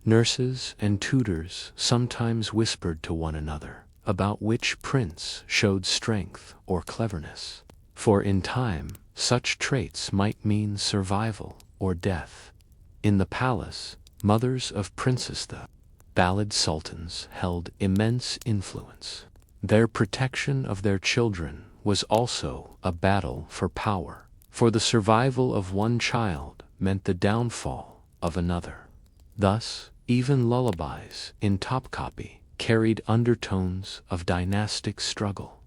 Nurses and tutors sometimes whispered to one another about which prince showed strength or cleverness, for in time such traits might mean survival or death. In the palace, mothers of princes, the Balad sultans, held immense influence. Their protection of their children was also a battle for power, for the survival of one child meant the downfall of another. Thus, even lullabies in Topkapi carried undertones of dynastic struggle.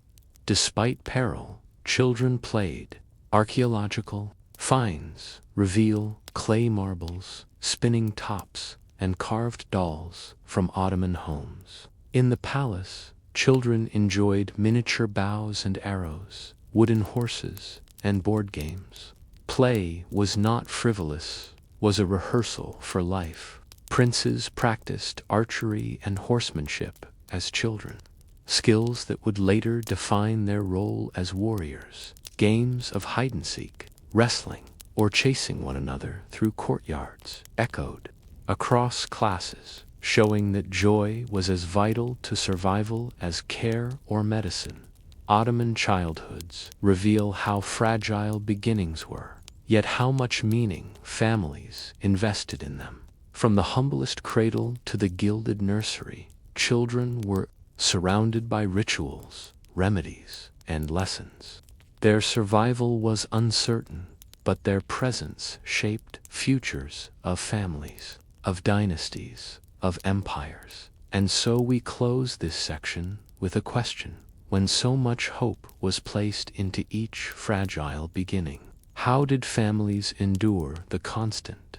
Despite peril, children played. Archaeological finds reveal clay marbles, spinning tops, and carved dolls from Ottoman homes. In the palace, children enjoyed miniature bows and arrows, wooden horses, and board games. Play was not frivolous, was a rehearsal for life. Princes practiced archery and horsemanship as children, skills that would later define their role as warriors. Games of hide-and-seek, wrestling, or chasing one another through courtyards echoed across classes, showing that joy was as vital to survival as care or medicine. Ottoman childhoods reveal how fragile beginnings were, yet how much meaning families invested in them. From the humblest cradle to the gilded nursery, children were surrounded by rituals, remedies, and lessons. Their survival was uncertain, but their presence shaped futures of families, of dynasties, of empires. And so we close this section with a question. When so much hope was placed into each fragile beginning, how did families endure the constant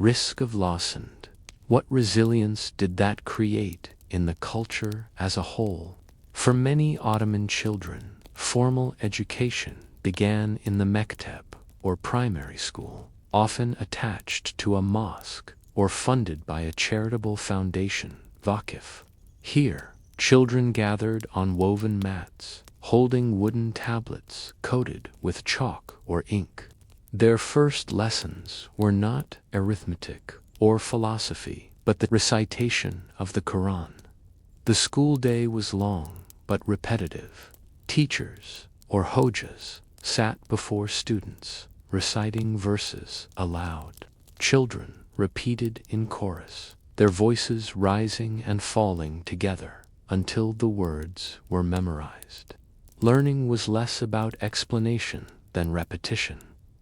risk of loss, and what resilience did that create in the culture as a whole? For many Ottoman children, formal education began in the mekteb, or primary school, often attached to a mosque or funded by a charitable foundation, vakif. Here, children gathered on woven mats, holding wooden tablets coated with chalk or ink. Their first lessons were not arithmetic or philosophy, but the recitation of the Quran. The school day was long but repetitive. Teachers, or hojas, sat before students, reciting verses aloud. Children repeated in chorus, their voices rising and falling together until the words were memorized. Learning was less about explanation than repetition,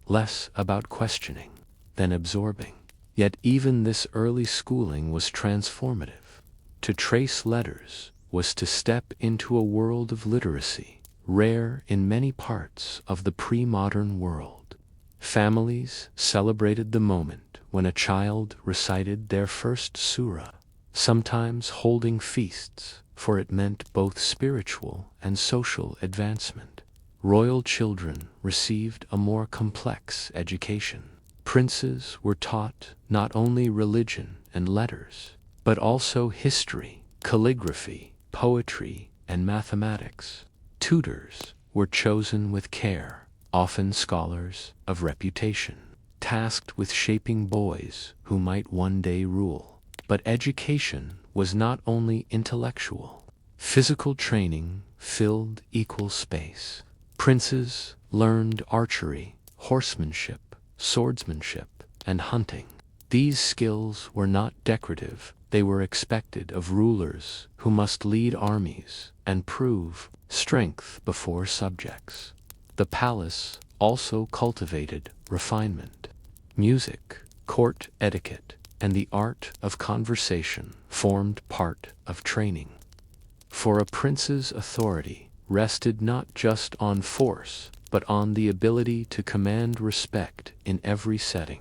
less about questioning than absorbing. Yet even this early schooling was transformative. To trace letters was to step into a world of literacy, rare in many parts of the pre-modern world. Families celebrated the moment when a child recited their first surah, sometimes holding feasts, for it meant both spiritual and social advancement. Royal children received a more complex education. Princes were taught not only religion and letters, but also history, calligraphy, poetry, and mathematics. Tutors were chosen with care, often scholars of reputation, tasked with shaping boys who might one day rule. But education was not only intellectual. Physical training filled equal space. Princes learned archery, horsemanship, swordsmanship, and hunting. These skills were not decorative, they were expected of rulers who must lead armies and prove strength before subjects. The palace also cultivated refinement. Music, court etiquette, and the art of conversation formed part of training. For a prince's authority rested not just on force, but on the ability to command respect in every setting.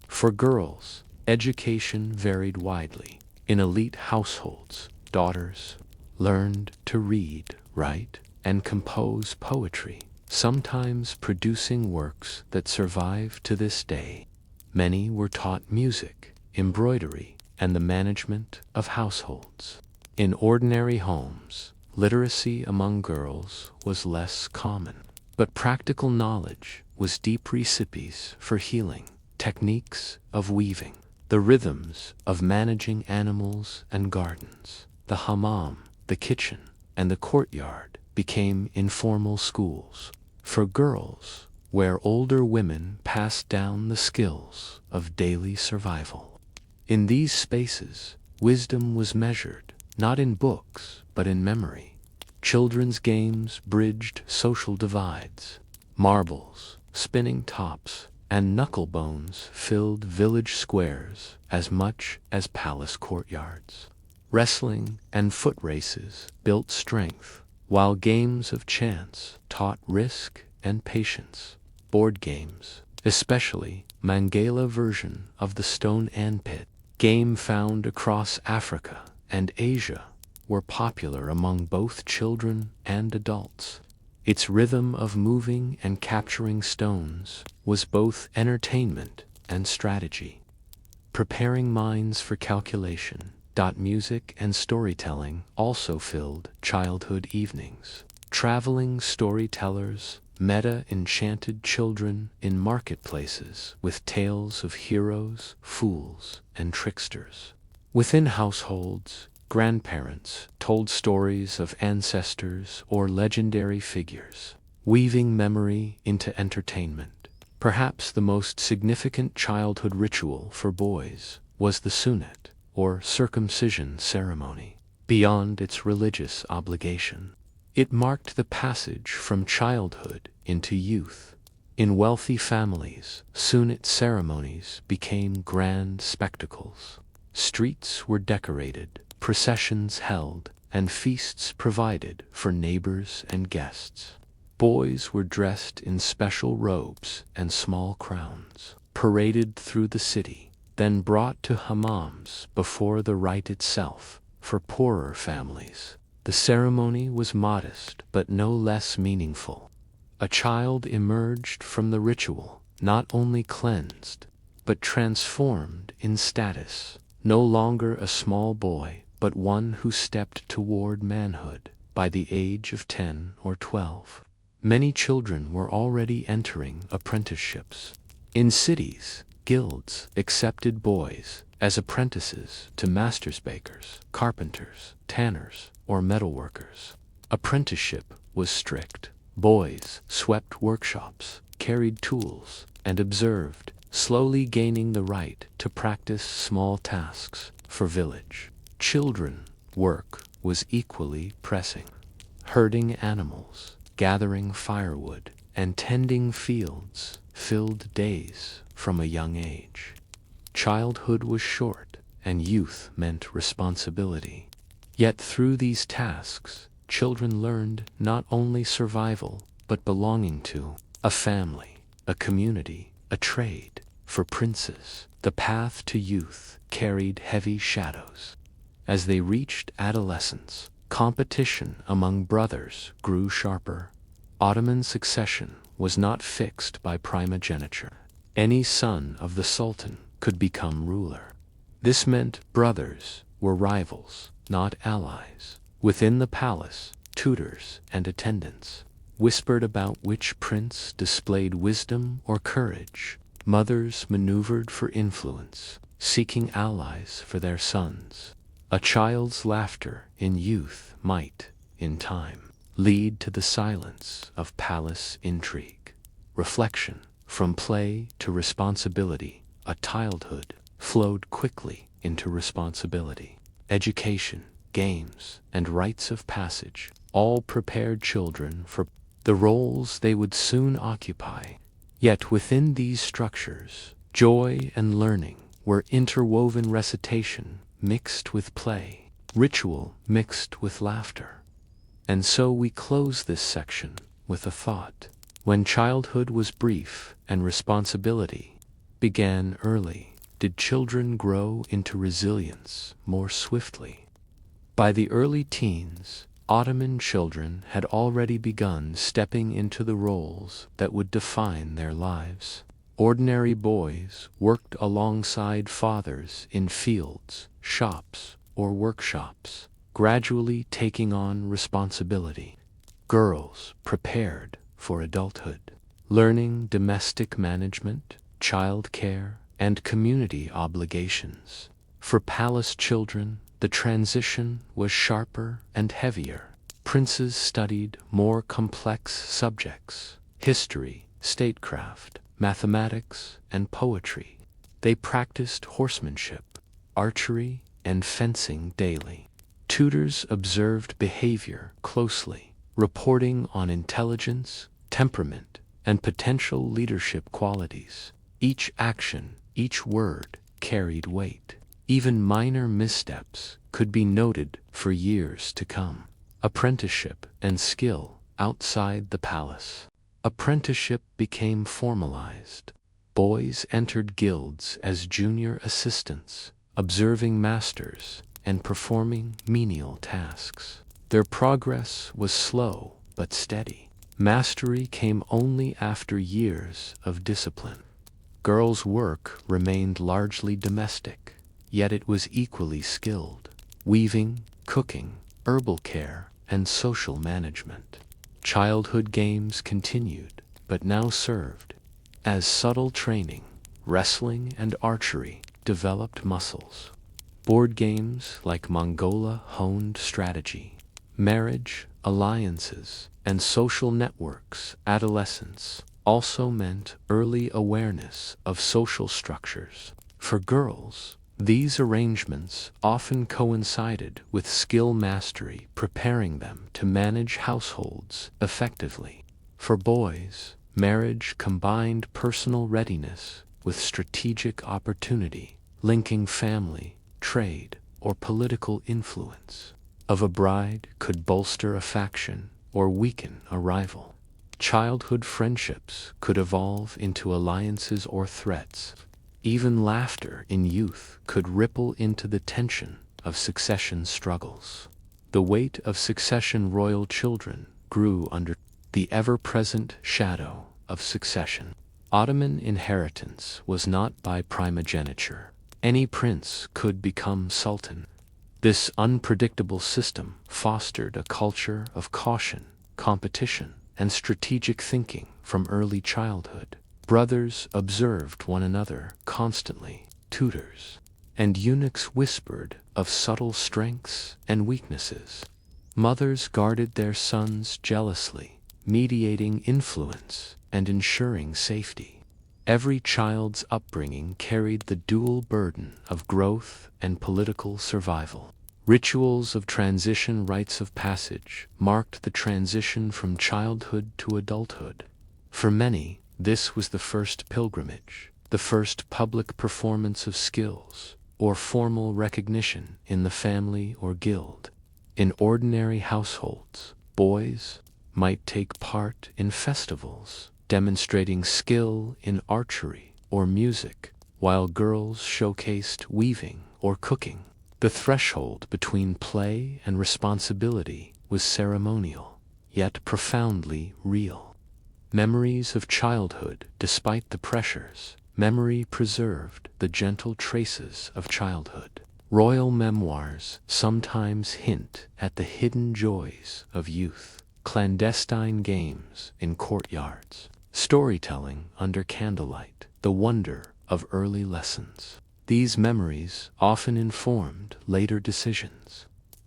For girls, education varied widely. In elite households, daughters learned to read, write, and compose poetry, sometimes producing works that survive to this day. Many were taught music, embroidery, and the management of households. In ordinary homes, literacy among girls was less common, but practical knowledge was deep recipes for healing, techniques of weaving, the rhythms of managing animals and gardens. The hammam, the kitchen, and the courtyard became informal schools for girls, where older women passed down the skills of daily survival. In these spaces, wisdom was measured, not in books, but in memory. Children's games bridged social divides. Marbles, spinning tops, and knucklebones filled village squares as much as palace courtyards. Wrestling and foot races built strength, while games of chance taught risk and patience. Board games, especially Mangala version of the stone ant game found across Africa and Asia, were popular among both children and adults. Its rhythm of moving and capturing stones was both entertainment and strategy. Preparing minds for calculation, music and storytelling also filled childhood evenings. Traveling storytellers enchanted children in marketplaces with tales of heroes, fools, and tricksters. Within households, grandparents told stories of ancestors or legendary figures, weaving memory into entertainment. Perhaps the most significant childhood ritual for boys was the sunat, or circumcision ceremony. Beyond its religious obligation, it marked the passage from childhood into youth. In wealthy families, sunat ceremonies became grand spectacles. Streets were decorated, processions held, and feasts provided for neighbors and guests. Boys were dressed in special robes and small crowns, paraded through the city, then brought to hammams before the rite itself. For poorer families, the ceremony was modest but no less meaningful. A child emerged from the ritual, not only cleansed, but transformed in status, no longer a small boy, but one who stepped toward manhood by the age of 10 or 12. Many children were already entering apprenticeships. In cities, guilds accepted boys as apprentices to masters bakers, carpenters, tanners, or metalworkers. Apprenticeship was strict. Boys swept workshops, carried tools, and observed, slowly gaining the right to practice small tasks for village. Children work was equally pressing. Herding animals, gathering firewood, and tending fields filled days from a young age. Childhood was short, and youth meant responsibility. Yet through these tasks, children learned not only survival, but belonging to a family, a community, a trade. For princes, the path to youth carried heavy shadows. As they reached adolescence, competition among brothers grew sharper. Ottoman succession was not fixed by primogeniture. Any son of the Sultan could become ruler. This meant brothers were rivals, not allies. Within the palace, tutors and attendants whispered about which prince displayed wisdom or courage. Mothers maneuvered for influence, seeking allies for their sons. A child's laughter in youth might, in time, lead to the silence of palace intrigue. Reflection, from play to responsibility, a childhood flowed quickly into responsibility. Education, games, and rites of passage all prepared children for the roles they would soon occupy. Yet within these structures, joy and learning were interwoven, recitation mixed with play, ritual mixed with laughter. And so we close this section with a thought. When childhood was brief and responsibility began early, did children grow into resilience more swiftly? By the early teens, Ottoman children had already begun stepping into the roles that would define their lives. Ordinary boys worked alongside fathers in fields, shops, or workshops, gradually taking on responsibility. Girls prepared for adulthood, learning domestic management, child care, and community obligations. For palace children, the transition was sharper and heavier. Princes studied more complex subjects: history, statecraft, mathematics, and poetry. They practiced horsemanship, archery, and fencing daily. Tutors observed behavior closely, reporting on intelligence, temperament, and potential leadership qualities. Each action, each word, carried weight. Even minor missteps could be noted for years to come. Apprenticeship and skill outside the palace. Apprenticeship became formalized. Boys entered guilds as junior assistants, observing masters and performing menial tasks. Their progress was slow but steady. Mastery came only after years of discipline. Girls' work remained largely domestic, yet it was equally skilled: weaving, cooking, herbal care, and social management. Childhood games continued, but now served as subtle training. Wrestling and archery developed muscles. Board games like Mongola honed strategy. Marriage, alliances, and social networks. Adolescence also meant early awareness of social structures. For girls, these arrangements often coincided with skill mastery, preparing them to manage households effectively. For boys, marriage combined personal readiness with strategic opportunity, linking family, trade, or political influence. Of a bride could bolster a faction or weaken a rival. Childhood friendships could evolve into alliances or threats. Even laughter in youth could ripple into the tension of succession struggles. The weight of succession. Royal children grew under the ever-present shadow of succession. Ottoman inheritance was not by primogeniture. Any prince could become sultan. This unpredictable system fostered a culture of caution, competition, and strategic thinking from early childhood. Brothers observed one another constantly. Tutors and eunuchs whispered of subtle strengths and weaknesses. Mothers guarded their sons jealously, mediating influence and ensuring safety. Every child's upbringing carried the dual burden of growth and political survival. Rituals of transition, rites of passage, marked the transition from childhood to adulthood. For many, this was the first pilgrimage, the first public performance of skills, or formal recognition in the family or guild. In ordinary households, boys might take part in festivals, demonstrating skill in archery or music, while girls showcased weaving or cooking. The threshold between play and responsibility was ceremonial, yet profoundly real. Memories of childhood, despite the pressures, memory preserved the gentle traces of childhood. Royal memoirs sometimes hint at the hidden joys of youth, clandestine games in courtyards, storytelling under candlelight, the wonder of early lessons. These memories often informed later decisions.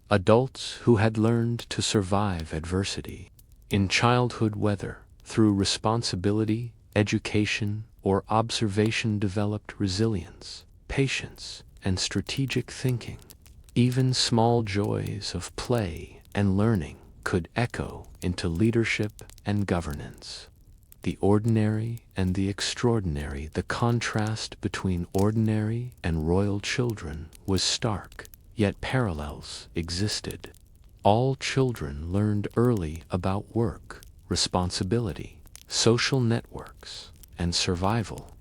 Adults who had learned to survive adversity in childhood, whether through responsibility, education, or observation, developed resilience, patience, and strategic thinking. Even small joys of play and learning could echo into leadership and governance. The ordinary and the extraordinary, the contrast between ordinary and royal children was stark, yet parallels existed. All children learned early about work, responsibility, social networks, and survival.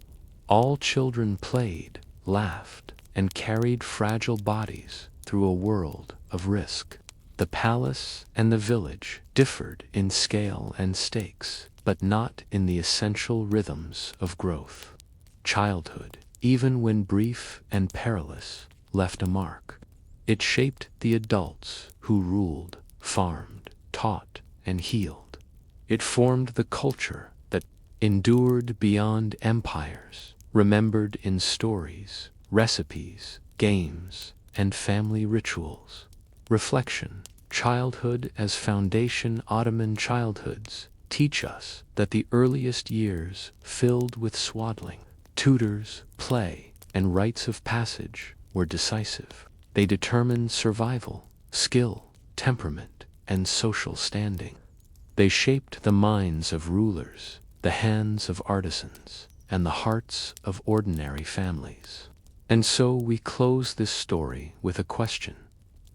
All children played, laughed, and carried fragile bodies through a world of risk. The palace and the village differed in scale and stakes, but not in the essential rhythms of growth. Childhood, even when brief and perilous, left a mark. It shaped the adults who ruled, farmed, taught, and healed. It formed the culture that endured beyond empires, remembered in stories, recipes, games, and family rituals. Reflection. Childhood as foundation. Ottoman childhoods teach us that the earliest years, filled with swaddling, tutors, play, and rites of passage, were decisive. They determined survival, skill, temperament, and social standing. They shaped the minds of rulers, the hands of artisans, and the hearts of ordinary families. And so we close this story with a question.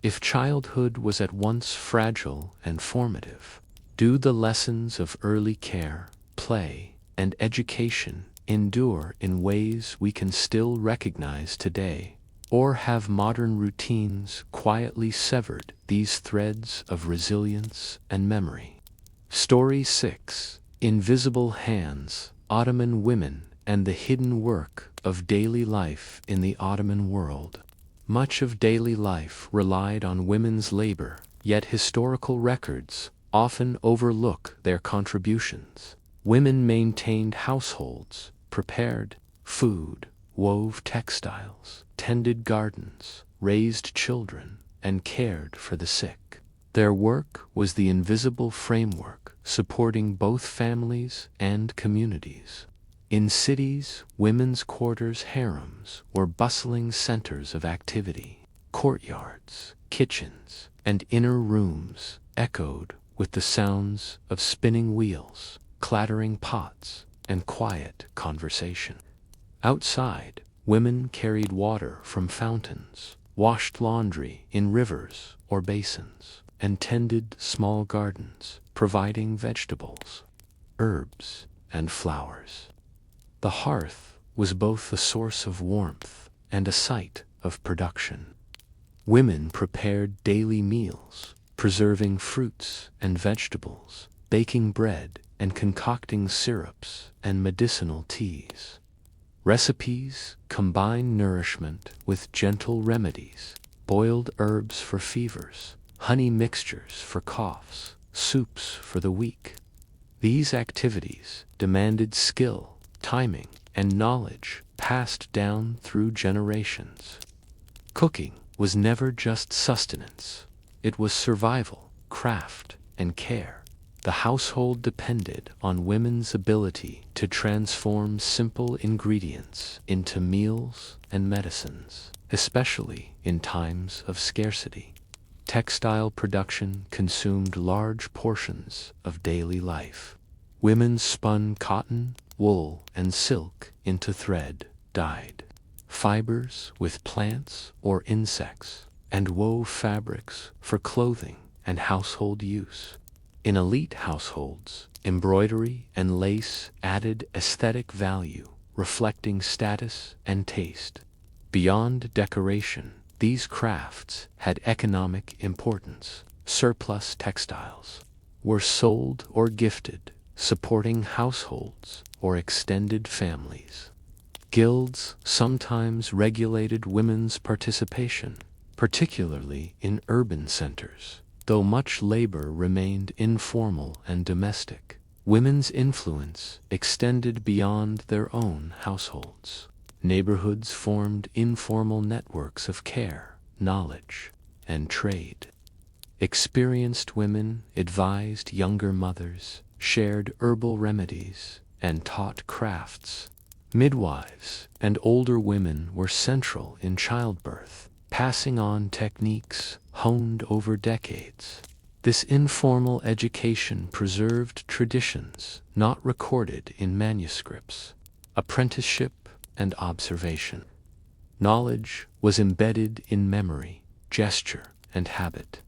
If childhood was at once fragile and formative, do the lessons of early care, play, and education endure in ways we can still recognize today? Or have modern routines quietly severed these threads of resilience and memory? Story 6. Invisible Hands, Ottoman Women and the Hidden Work of Daily Life in the Ottoman World. Much of daily life relied on women's labor, yet historical records often overlook their contributions. Women maintained households, prepared food, wove textiles, tended gardens, raised children, and cared for the sick. Their work was the invisible framework supporting both families and communities. In cities, women's quarters, harems, were bustling centers of activity. Courtyards, kitchens, and inner rooms echoed with the sounds of spinning wheels, clattering pots, and quiet conversation. Outside, women carried water from fountains, washed laundry in rivers or basins, and tended small gardens, providing vegetables, herbs, and flowers. The hearth was both a source of warmth and a site of production. Women prepared daily meals, preserving fruits and vegetables, baking bread, and concocting syrups and medicinal teas. Recipes combine nourishment with gentle remedies, boiled herbs for fevers, honey mixtures for coughs, soups for the weak. These activities demanded skill, timing, and knowledge passed down through generations. Cooking was never just sustenance. It was survival, craft, and care. The household depended on women's ability to transform simple ingredients into meals and medicines, especially in times of scarcity. Textile production consumed large portions of daily life. Women spun cotton, wool, and silk into thread, dyed fibers with plants or insects, and wove fabrics for clothing and household use. In elite households, embroidery and lace added aesthetic value, reflecting status and taste. Beyond decoration, these crafts had economic importance. Surplus textiles were sold or gifted, supporting households or extended families. Guilds sometimes regulated women's participation, particularly in urban centers. Though much labor remained informal and domestic, women's influence extended beyond their own households. Neighborhoods formed informal networks of care, knowledge, and trade. Experienced women advised younger mothers, shared herbal remedies, and taught crafts. Midwives and older women were central in childbirth, passing on techniques honed over decades. This informal education preserved traditions not recorded in manuscripts. Apprenticeship and observation. Knowledge was embedded in memory, gesture, and habit.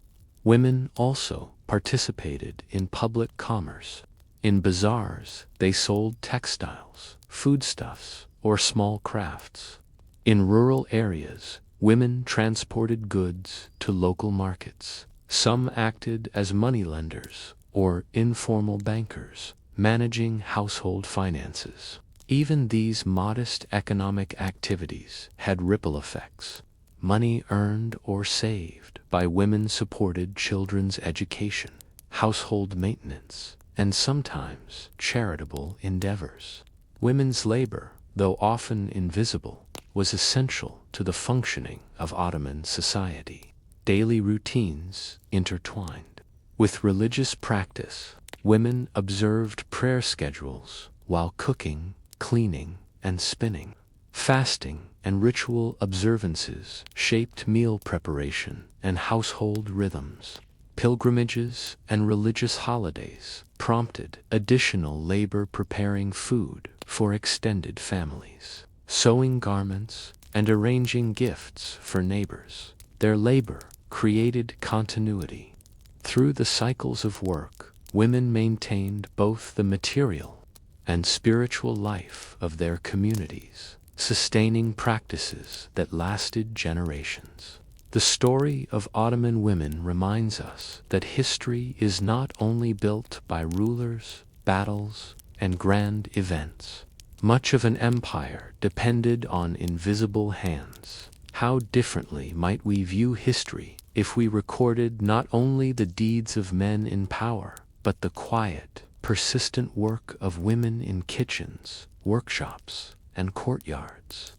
Women also participated in public commerce. In bazaars, they sold textiles, foodstuffs, or small crafts. In rural areas, women transported goods to local markets. Some acted as moneylenders or informal bankers, managing household finances. Even these modest economic activities had ripple effects. Money earned or saved by women supported children's education, household maintenance, and sometimes charitable endeavors. Women's labor, though often invisible, was essential to the functioning of Ottoman society. Daily routines intertwined. With religious practice, women observed prayer schedules while cooking, cleaning, and spinning. Fasting and ritual observances shaped meal preparation and household rhythms. Pilgrimages and religious holidays prompted additional labor preparing food for extended families. Sewing garments and arranging gifts for neighbors. Their labor created continuity. Through the cycles of work, women maintained both the material and spiritual life of their communities, sustaining practices that lasted generations. The story of Ottoman women reminds us that history is not only built by rulers, battles, and grand events. Much of an empire depended on invisible hands. How differently might we view history if we recorded not only the deeds of men in power, but the quiet, persistent work of women in kitchens, workshops, and courtyards.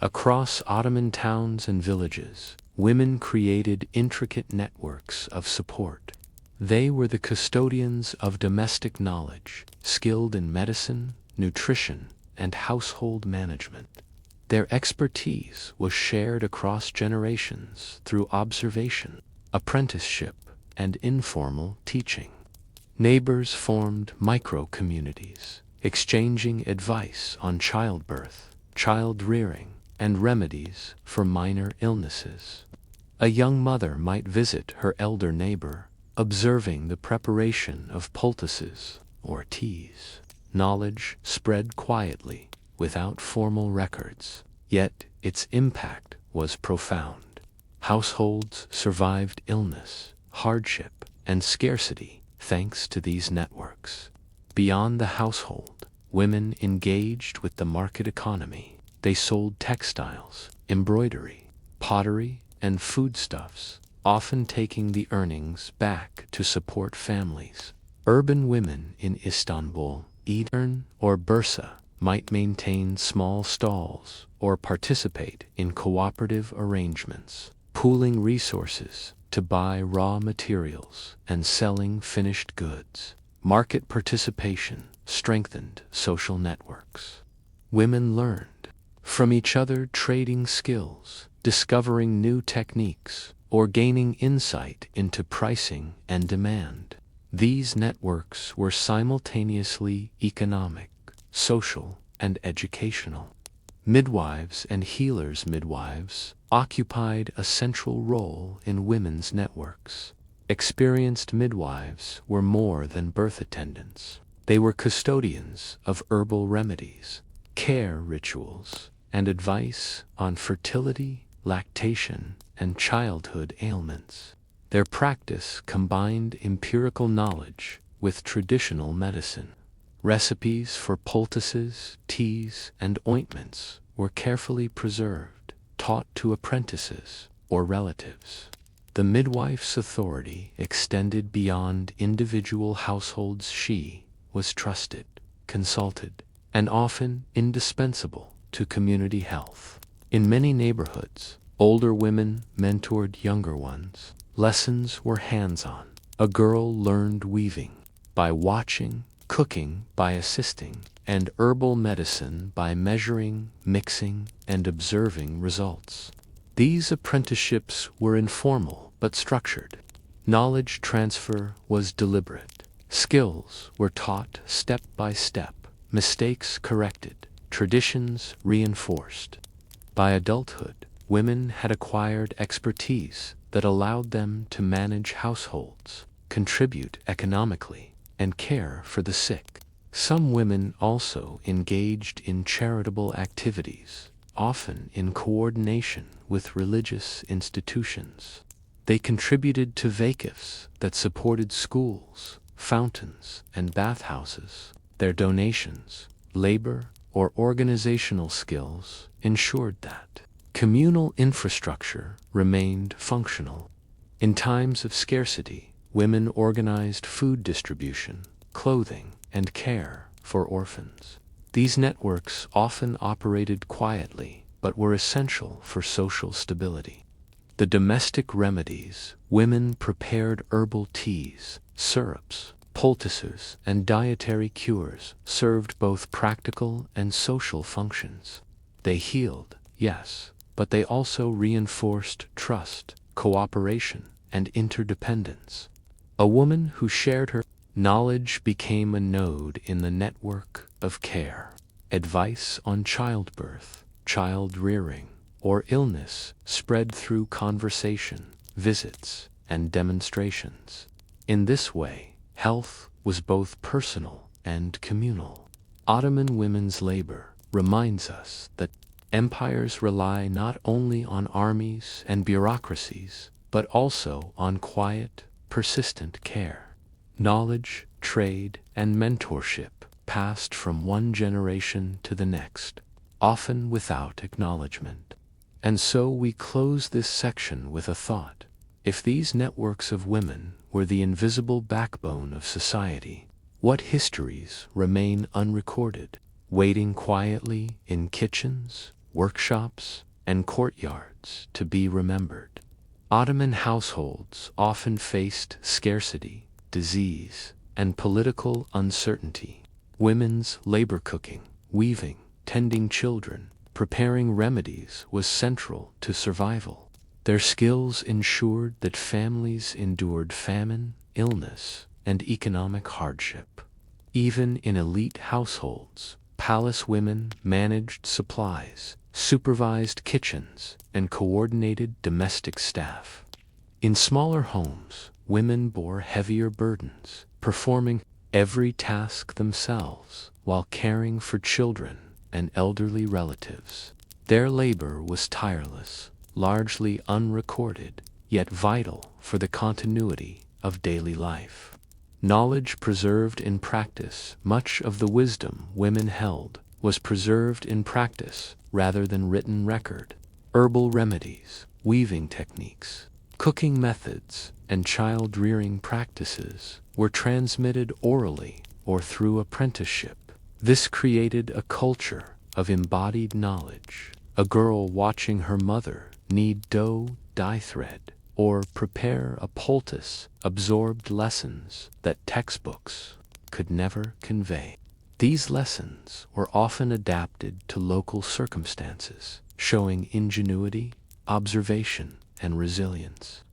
Across Ottoman towns and villages, women created intricate networks of support. They were the custodians of domestic knowledge, skilled in medicine, nutrition, and household management. Their expertise was shared across generations through observation, apprenticeship, and informal teaching. Neighbors formed micro-communities, exchanging advice on childbirth, child-rearing, and remedies for minor illnesses. A young mother might visit her elder neighbor, observing the preparation of poultices or teas. Knowledge spread quietly, without formal records, yet its impact was profound. Households survived illness, hardship, and scarcity thanks to these networks. Beyond the household, women engaged with the market economy. They sold textiles, embroidery, pottery, and foodstuffs, often taking the earnings back to support families. Urban women in Istanbul, Edirne, or Bursa might maintain small stalls or participate in cooperative arrangements, pooling resources to buy raw materials and selling finished goods. Market participation strengthened social networks. Women learned from each other, trading skills, discovering new techniques, or gaining insight into pricing and demand. These networks were simultaneously economic, social, and educational. Midwives and healers. Midwives occupied a central role in women's networks. Experienced midwives were more than birth attendants. They were custodians of herbal remedies, care rituals, and advice on fertility, lactation, and childhood ailments. Their practice combined empirical knowledge with traditional medicine. Recipes for poultices, teas, and ointments were carefully preserved, taught to apprentices or relatives. The midwife's authority extended beyond individual households. She was trusted, consulted, and often indispensable to community health. In many neighborhoods, older women mentored younger ones. Lessons were hands-on. A girl learned weaving by watching, cooking by assisting, and herbal medicine by measuring, mixing, and observing results. These apprenticeships were informal but structured. Knowledge transfer was deliberate. Skills were taught step by step, mistakes corrected, traditions reinforced. By adulthood, women had acquired expertise that allowed them to manage households, contribute economically, and care for the sick. Some women also engaged in charitable activities, often in coordination with religious institutions. They contributed to vacants that supported schools, fountains, and bathhouses. Their donations, labor, or organizational skills ensured that communal infrastructure remained functional. In times of scarcity, women organized food distribution, clothing, and care for orphans. These networks often operated quietly but were essential for social stability. The domestic remedies, women prepared herbal teas, syrups, poultices, and dietary cures, served both practical and social functions. They healed, yes, but they also reinforced trust, cooperation, and interdependence. A woman who shared her knowledge became a node in the network of care. Advice on childbirth, child rearing, or illness spread through conversation, visits, and demonstrations. In this way, health was both personal and communal. Ottoman women's labor reminds us that empires rely not only on armies and bureaucracies, but also on quiet, persistent care. Knowledge, trade, and mentorship passed from one generation to the next, often without acknowledgement. And so we close this section with a thought. If these networks of women were the invisible backbone of society, what histories remain unrecorded, waiting quietly in kitchens, workshops, and courtyards to be remembered? Ottoman households often faced scarcity, disease, and political uncertainty. Women's labor cooking, weaving, tending children, preparing remedies was central to survival. Their skills ensured that families endured famine, illness, and economic hardship. Even in elite households, palace women managed supplies, supervised kitchens, and coordinated domestic staff. In smaller homes, women bore heavier burdens, performing every task themselves while caring for children and elderly relatives. Their labor was tireless, largely unrecorded, yet vital for the continuity of daily life. Knowledge preserved in practice. Much of the wisdom women held was preserved in practice rather than written record. Herbal remedies, weaving techniques, cooking methods, and child-rearing practices were transmitted orally or through apprenticeship. This created a culture of embodied knowledge. A girl watching her mother knead dough, dye thread, or prepare a poultice absorbed lessons that textbooks could never convey. These lessons were often adapted to local circumstances, showing ingenuity, observation, and resilience.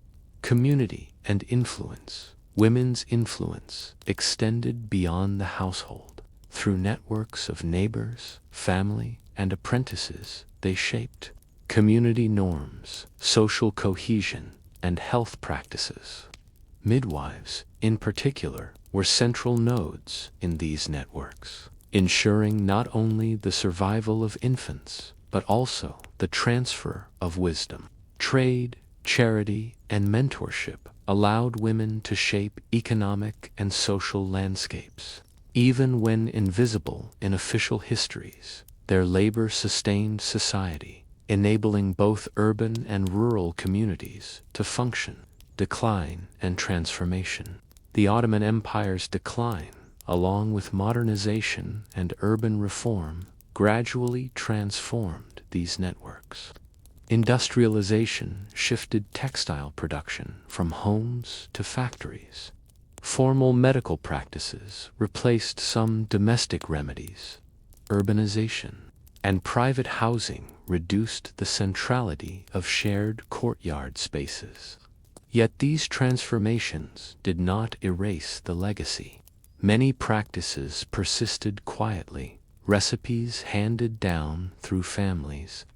Community and influence. Women's influence extended beyond the household. Through networks of neighbors, family, and apprentices, they shaped community norms, social cohesion, and health practices. Midwives, in particular, were central nodes in these networks, ensuring not only the survival of infants, but also the transfer of wisdom. Trade, charity, and mentorship allowed women to shape economic and social landscapes. Even when invisible in official histories, their labor sustained society, enabling both urban and rural communities to function. Decline and transformation. The Ottoman Empire's decline, along with modernization and urban reform, gradually transformed these networks. Industrialization shifted textile production from homes to factories. Formal medical practices replaced some domestic remedies. Urbanization and private housing reduced the centrality of shared courtyard spaces. Yet these transformations did not erase the legacy. Many practices persisted quietly, recipes handed down through families,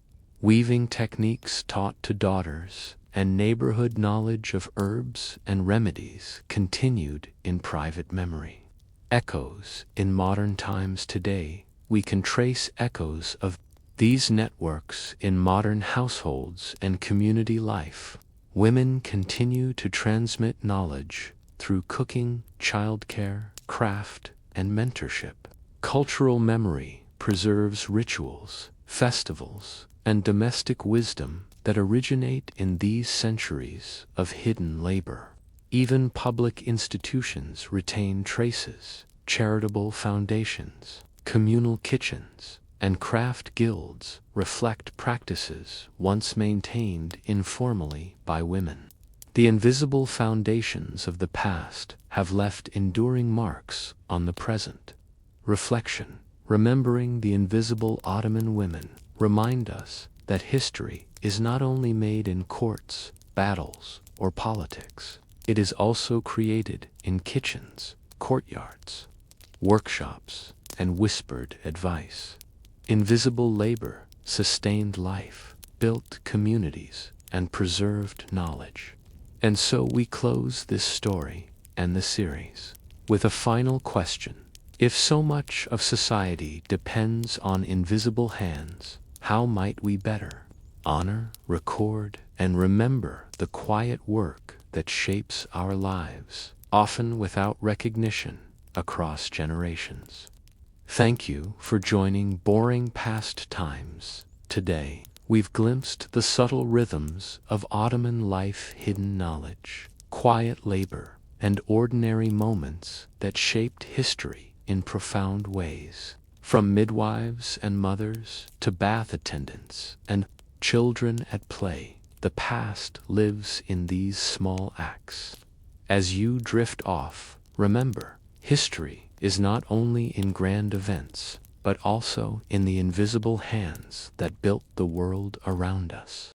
weaving techniques taught to daughters, and neighborhood knowledge of herbs and remedies continued in private memory. Echoes in modern times today, we can trace echoes of these networks in modern households and community life. Women continue to transmit knowledge through cooking, childcare, craft, and mentorship. Cultural memory preserves rituals, festivals, and domestic wisdom that originate in these centuries of hidden labor. Even public institutions retain traces, charitable foundations, communal kitchens, and craft guilds reflect practices once maintained informally by women. The invisible foundations of the past have left enduring marks on the present. Reflection, remembering the invisible Ottoman women, remind us that history is not only made in courts, battles, or politics. It is also created in kitchens, courtyards, workshops, and whispered advice. Invisible labor sustained life, built communities, and preserved knowledge. And so we close this story and the series with a final question. If so much of society depends on invisible hands, how might we better honor, record, and remember the quiet work that shapes our lives, often without recognition, across generations? Thank you for joining Boring Past Times. Today, we've glimpsed the subtle rhythms of Ottoman life, hidden knowledge, quiet labor, and ordinary moments that shaped history in profound ways. From midwives and mothers to bath attendants and children at play, the past lives in these small acts. As you drift off, remember, history is not only in grand events, but also in the invisible hands that built the world around us.